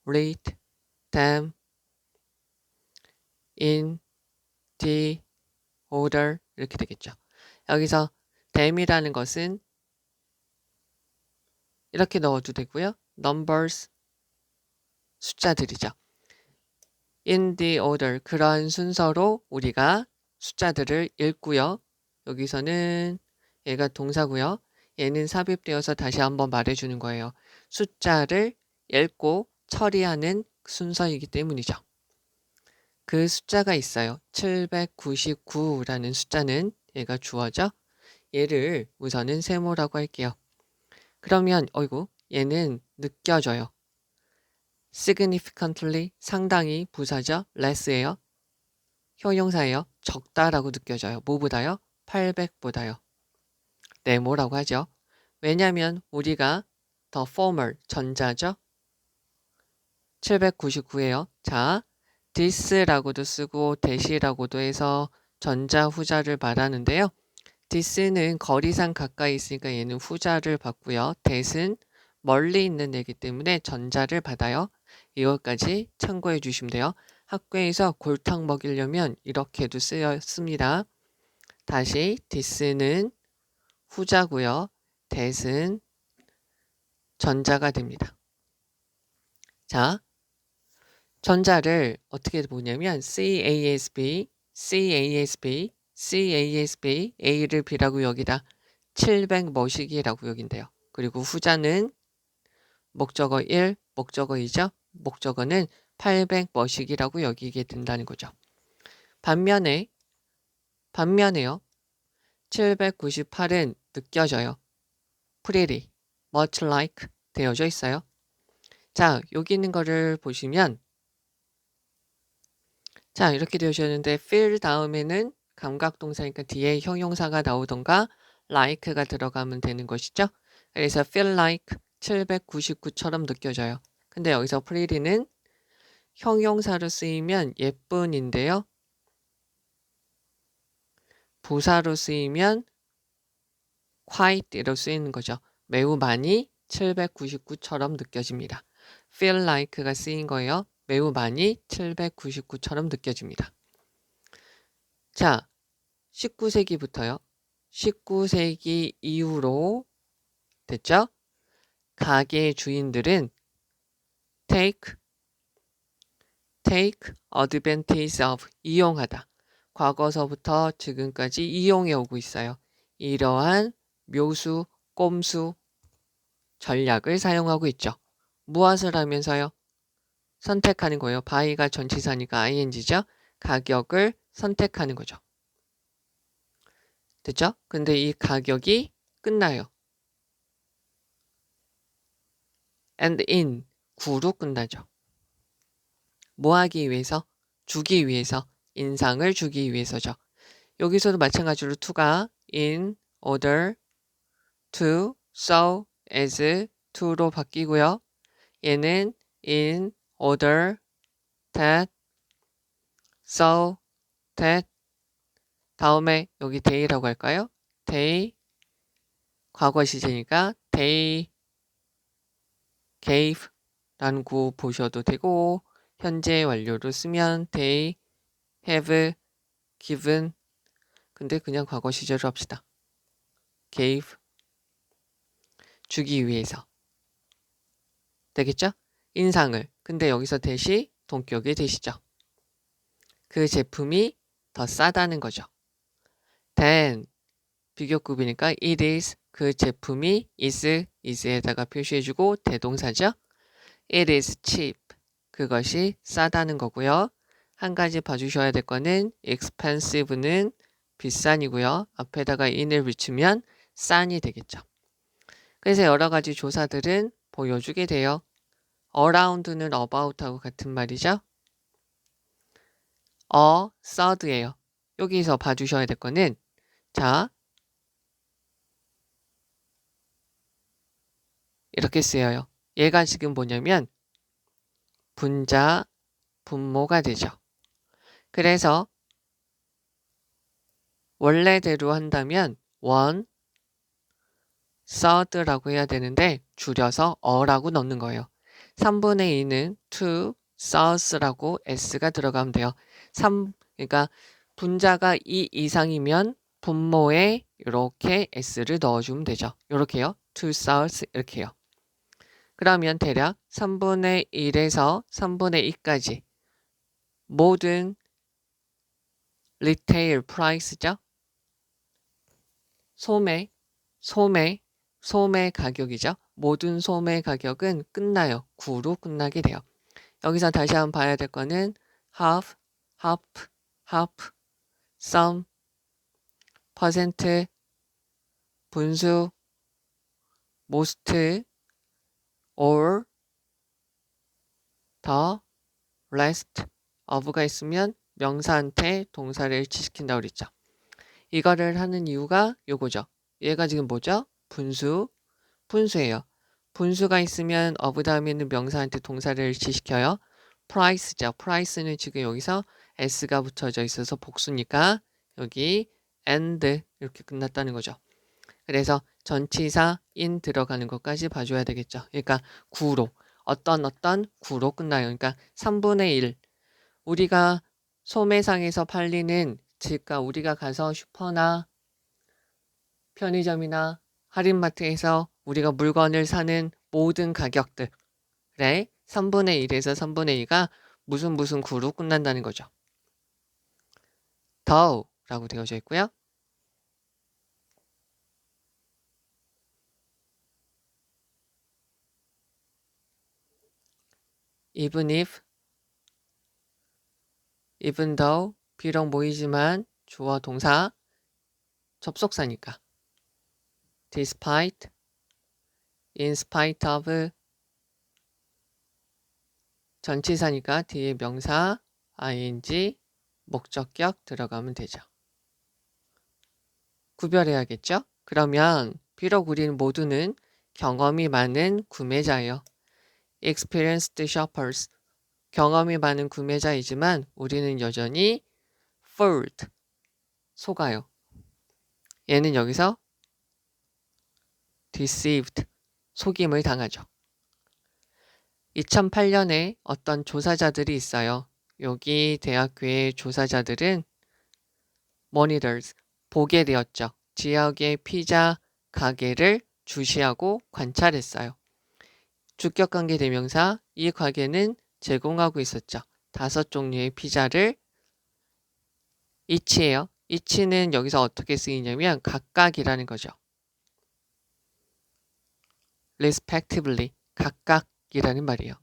Speaker 1: read them in the order 이렇게 되겠죠. 여기서 them이라는 것은 이렇게 넣어도 되고요. numbers, 숫자들이죠. in the order, 그런 순서로 우리가 숫자들을 읽고요. 여기서는 얘가 동사고요. 얘는 삽입되어서 다시 한번 말해주는 거예요. 숫자를 읽고 처리하는 순서이기 때문이죠. 그 숫자가 있어요. 799라는 숫자는 얘가 주어져. 얘를 우선은 세모라고 할게요. 그러면 얘는 느껴져요. significantly, 상당히 부사죠. less예요. 형용사예요. 적다라고 느껴져요. 뭐보다요? 800보다요. 네모라고 하죠. 왜냐하면 우리가 the former, 전자죠. 799예요. 자, this라고도 쓰고 that이라고도 해서 전자, 후자를 말하는데요. this는 거리상 가까이 있으니까 얘는 후자를 받고요. that은 멀리 있는 애기 때문에 전자를 받아요. 이것까지 참고해 주시면 돼요. 학교에서 골탕 먹이려면 이렇게도 쓰였습니다. 다시 this는 후자고요. that은 전자가 됩니다. 자, 전자를 어떻게 보냐면 CASB, CASB, CASB, A를 B라고 여기다 700 머시기라고 여긴대요. 그리고 후자는 목적어 1, 목적어 2죠. 목적어는 800 머시기라고 여기게 된다는 거죠. 반면에요. 798은 느껴져요. pretty, much like 되어져 있어요. 자, 여기 있는 거를 보시면 자, 이렇게 되어졌는데 feel 다음에는 감각동사니까 뒤에 형용사가 나오던가 like가 들어가면 되는 것이죠. 그래서 feel like 799처럼 느껴져요. 근데 여기서 pretty는 형용사로 쓰이면 예쁜인데요. 부사로 쓰이면 quite로 쓰이는 거죠. 매우 많이 799처럼 느껴집니다. feel like가 쓰인 거예요. 매우 많이 799처럼 느껴집니다. 자, 19세기부터요. 19세기 이후로 됐죠? 가게 주인들은 take advantage of 이용하다. 과거서부터 지금까지 이용해 오고 있어요. 이러한 묘수, 꼼수, 전략을 사용하고 있죠. 무엇을 하면서요? 선택하는 거예요. buy가 전치사니까 ing죠. 가격을 선택하는 거죠. 됐죠? 근데 이 가격이 끝나요. and in, 구로 끝나죠. 뭐 하기 위해서? 주기 위해서, 인상을 주기 위해서죠. 여기서도 마찬가지로 to가 in order to, so, as, to로 바뀌고요. 얘는 in order that, so, that 다음에 여기 day라고 할까요? day 과거 시제니까 they gave 라는 구 보셔도 되고 현재 완료로 쓰면 they have given 근데 그냥 과거 시제로 합시다. gave 주기 위해서 되겠죠? 인상을 근데 여기서 대시 동격이 되시죠. 그 제품이 더 싸다는 거죠. then 비교급이니까 it is 그 제품이 is에다가 표시해주고 대동사죠. it is cheap 그것이 싸다는 거고요. 한 가지 봐주셔야 될 거는 expensive는 비싼이고요. 앞에다가 in을 붙이면 싼이 되겠죠. 그래서 여러 가지 조사들은 보여주게 돼요. around는 about하고 같은 말이죠. third예요. 여기서 봐주셔야 될 거는 자 이렇게 쓰여요. 얘가 지금 뭐냐면 분자 분모가 되죠. 그래서 원래대로 한다면 one third라고 해야 되는데 줄여서 어라고 넣는 거예요. 3분의 2는 two thirds라고 s가 들어가면 돼요. 그러니까 분자가 2 이상이면 분모에 이렇게 s를 넣어주면 되죠. 이렇게요. two thirds 이렇게요. 그러면 대략 3분의 1에서 3분의 2까지 모든 리테일 프라이스죠. 소매 가격이죠. 모든 소매 가격은 끝나요. 9로 끝나게 돼요. 여기서 다시 한번 봐야 될 거는 half, some, 퍼센트, 분수, most, all, the, rest, of가 있으면 명사한테 동사를 일치시킨다고 그랬죠. 이거를 하는 이유가 요거죠. 얘가 지금 뭐죠? 분수예요. 분수가 있으면 of 다음에는 명사한테 동사를 일치시켜요. price죠. price는 지금 여기서 s가 붙여져 있어서 복수니까 여기 and 이렇게 끝났다는 거죠. 그래서 전치사 in 들어가는 것까지 봐줘야 되겠죠. 그러니까 9로 어떤 9로 끝나요. 그러니까 3분의 1 우리가 소매상에서 팔리는 그러니까 우리가 가서 슈퍼나 편의점이나 할인마트에서 우리가 물건을 사는 모든 가격들 그래 3분의 1에서 3분의 2가 무슨 9로 끝난다는 거죠. 더라고 되어져 있고요. even if, even though, 비록 모이지만 주어 동사 접속사니까 despite, in spite of 전치사니까 뒤에 명사 ing 목적격 들어가면 되죠. 구별해야겠죠? 그러면 비록 우리는 모두는 경험이 많은 구매자예요. experienced shoppers. 경험이 많은 구매자이지만 우리는 여전히 fooled. 속아요. 얘는 여기서 deceived. 속임을 당하죠. 2008년에 어떤 조사자들이 있어요. 여기 대학교의 조사자들은 monitors, 보게 되었죠. 지역의 피자 가게를 주시하고 관찰했어요. 주격관계 대명사, 이 가게는 제공하고 있었죠. 5종류의 피자를 each예요. each는 여기서 어떻게 쓰이냐면 각각이라는 거죠. respectively, 각각이라는 말이에요.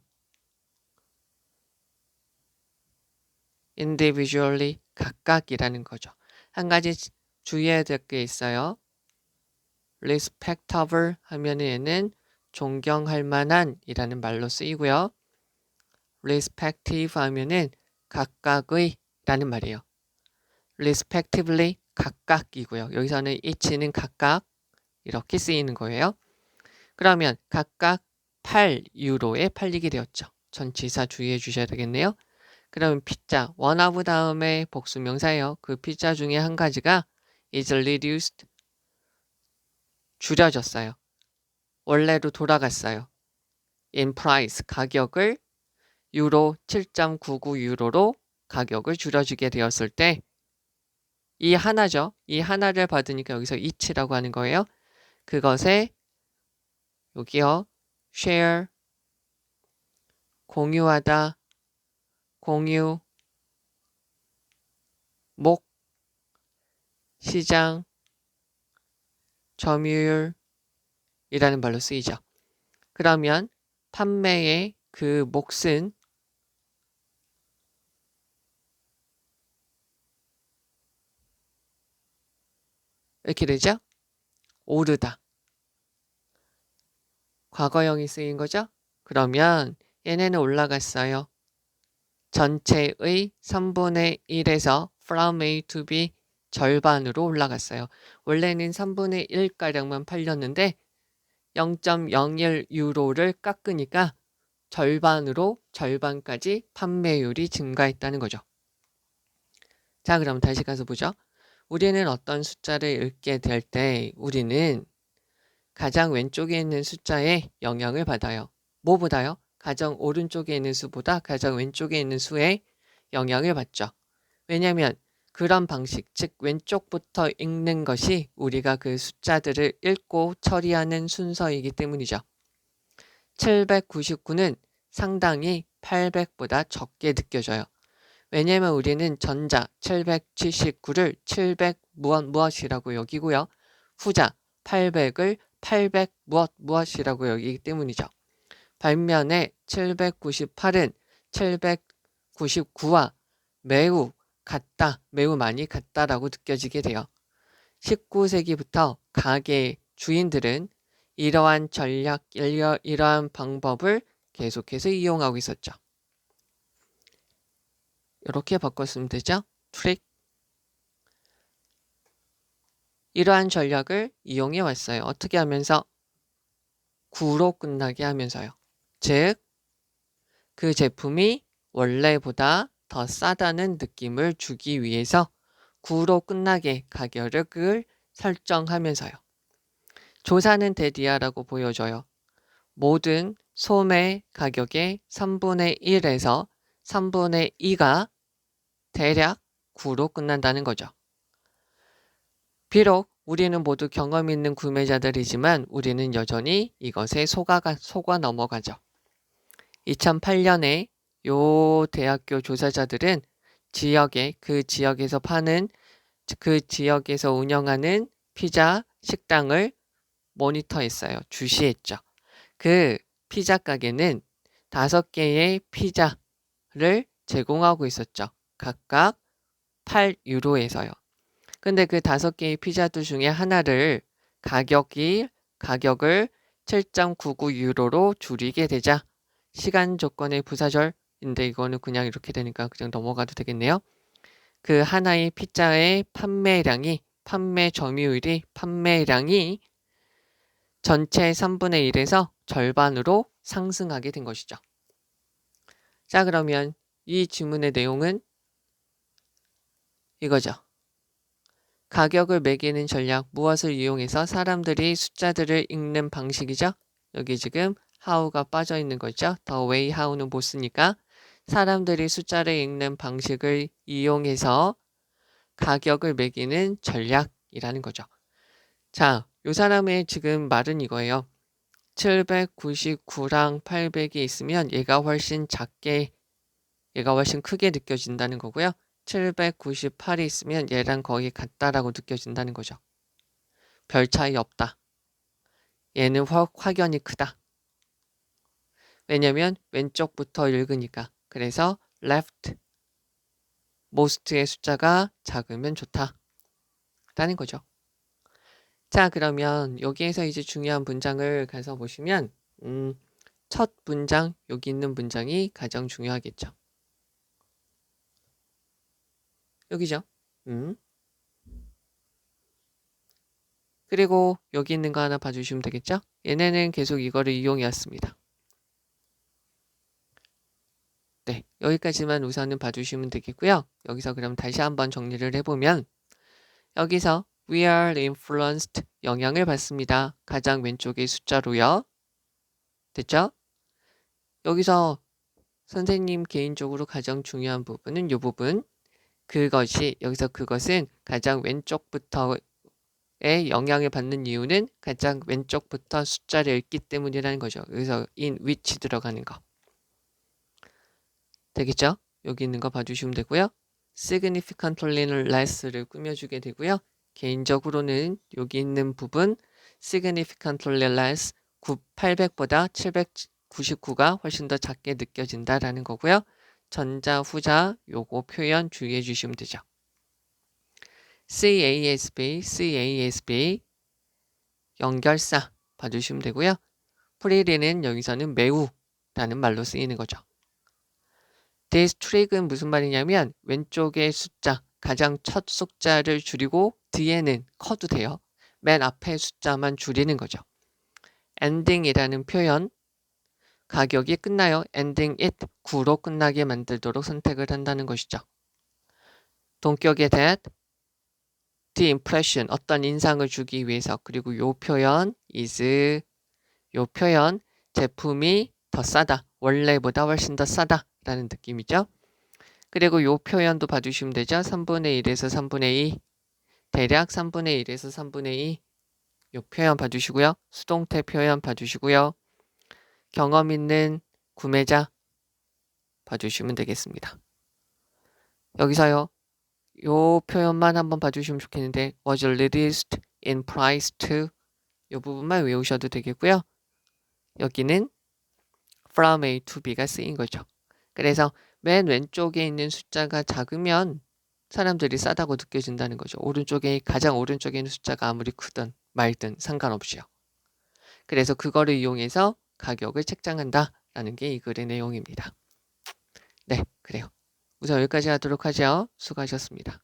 Speaker 1: individually, 각각이라는 거죠. 한 가지 주의해야 될 게 있어요. respectable 하면 얘는 존경할 만한 이라는 말로 쓰이고요. respective 하면은 각각의 라는 말이에요. respectively 각각이고요. 여기서는 each는 각각 이렇게 쓰이는 거예요. 그러면 각각 8유로에 팔리게 되었죠. 전치사 주의해 주셔야 되겠네요. 그러면 피자, 원하브 다음에 복수명사예요. 그 피자 중에 한 가지가 is reduced, 줄여졌어요. 원래로 돌아갔어요. in price, 가격을 유로 7.99 유로로 가격을 줄여주게 되었을 때 이 하나죠. 이 하나를 받으니까 여기서 each라고 하는 거예요. 그것에 여기요. share, 공유하다, 공유, 목, 시장, 점유율이라는 말로 쓰이죠. 그러면 판매의 그 몫은 이렇게 되죠? 오르다. 과거형이 쓰인 거죠? 그러면 얘네는 올라갔어요. 전체의 3분의 1에서 from A to B 절반으로 올라갔어요. 원래는 3분의 1가량만 팔렸는데 0.01 유로를 깎으니까 절반까지 판매율이 증가했다는 거죠. 자, 그럼 다시 가서 보죠. 우리는 어떤 숫자를 읽게 될 때 우리는 가장 왼쪽에 있는 숫자에 영향을 받아요. 뭐보다요? 가장 오른쪽에 있는 수보다 가장 왼쪽에 있는 수에 영향을 받죠. 왜냐하면 그런 방식, 즉 왼쪽부터 읽는 것이 우리가 그 숫자들을 읽고 처리하는 순서이기 때문이죠. 799는 상당히 800보다 적게 느껴져요. 왜냐하면 우리는 전자 779를 700 무엇이라고 여기고요. 후자 800을 800 무엇이라고 여기기 때문이죠. 반면에 798은 799와 매우 같다, 매우 많이 같다라고 느껴지게 돼요. 19세기부터 가게 주인들은 이러한 전략, 이러한 방법을 계속해서 이용하고 있었죠. 이렇게 바꿨으면 되죠? 트릭. 이러한 전략을 이용해 왔어요. 어떻게 하면서? 9로 끝나게 하면서요. 즉, 그 제품이 원래보다 더 싸다는 느낌을 주기 위해서 9로 끝나게 가격을 설정하면서요. 조사는 대디아라고 보여줘요. 모든 소매 가격의 3분의 1에서 3분의 2가 대략 9로 끝난다는 거죠. 비록 우리는 모두 경험 있는 구매자들이지만 우리는 여전히 이것에 속아 넘어가죠. 2008년에 요 대학교 조사자들은 그 지역에서 파는, 그 지역에서 운영하는 피자 식당을 모니터했어요. 주시했죠. 그 피자 가게는 5개의 피자를 제공하고 있었죠. 각각 8유로에서요. 근데 그 5개의 피자들 중에 하나를 가격을 7.99 유로로 줄이게 되자 시간 조건의 부사절인데 이거는 그냥 이렇게 되니까 그냥 넘어가도 되겠네요. 그 하나의 피자의 판매 점유율이 판매량이 전체 3분의 1에서 절반으로 상승하게 된 것이죠. 자, 그러면 이 질문의 내용은 이거죠. 가격을 매기는 전략, 무엇을 이용해서 사람들이 숫자들을 읽는 방식이죠. 여기 지금 how가 빠져 있는 거죠. the way how는 못 쓰니까 사람들이 숫자를 읽는 방식을 이용해서 가격을 매기는 전략이라는 거죠. 자, 요 사람의 지금 말은 이거예요. 799랑 800이 있으면 얘가 훨씬 크게 느껴진다는 거고요. 798이 있으면 얘랑 거의 같다라고 느껴진다는 거죠. 별 차이 없다. 얘는 확연히 크다. 왜냐면 왼쪽부터 읽으니까. 그래서 left most의 숫자가 작으면 좋다. 라는 거죠. 자, 그러면 여기에서 이제 중요한 문장을 가서 보시면 첫 문장, 여기 있는 문장이 가장 중요하겠죠. 여기죠. 그리고 여기 있는 거 하나 봐주시면 되겠죠? 얘네는 계속 이거를 이용해 왔습니다. 네, 여기까지만 우선은 봐주시면 되겠고요. 여기서 그럼 다시 한번 정리를 해보면 여기서 we are influenced 영향을 받습니다. 가장 왼쪽의 숫자로요. 됐죠? 여기서 선생님 개인적으로 가장 중요한 부분은 이 부분. 그것은 가장 왼쪽부터의 영향을 받는 이유는 가장 왼쪽부터 숫자를 읽기 때문이라는 거죠. 여기서 in which 들어가는 거. 되겠죠? 여기 있는 거 봐주시면 되고요. significantly는 less를 꾸며주게 되고요. 개인적으로는 여기 있는 부분 significantly less 800보다 799가 훨씬 더 작게 느껴진다라는 거고요. 전자, 후자 요거 표현 주의해 주시면 되죠. CASB 연결사 봐주시면 되고요. pretty는 여기서는 매우라는 말로 쓰이는 거죠. this tric은 무슨 말이냐면 왼쪽의 숫자, 가장 첫 숫자를 줄이고 뒤에는 커도 돼요. 맨 앞에 숫자만 줄이는 거죠. ending이라는 표현, 가격이 끝나요. ending it, 9로 끝나게 만들도록 선택을 한다는 것이죠. 동격의 that, the impression, 어떤 인상을 주기 위해서. 그리고 요 표현 is, 요 표현 제품이 더 싸다, 원래보다 훨씬 더 싸다 라는 느낌이죠. 그리고 요 표현도 봐주시면 되죠. 3분의 1에서 3분의 2, 대략 3분의 1에서 3분의 2, 요 표현 봐주시고요. 수동태 표현 봐주시고요. 경험 있는 구매자 봐주시면 되겠습니다. 여기서요. 요 표현만 한번 봐주시면 좋겠는데 was reduced in price to 요 부분만 외우셔도 되겠고요. 여기는 from A to B가 쓰인 거죠. 그래서 맨 왼쪽에 있는 숫자가 작으면 사람들이 싸다고 느껴진다는 거죠. 가장 오른쪽에 있는 숫자가 아무리 크든 말든 상관없이요. 그래서 그거를 이용해서 가격을 책정한다라는 게 이 글의 내용입니다. 네, 그래요. 우선 여기까지 하도록 하죠. 수고하셨습니다.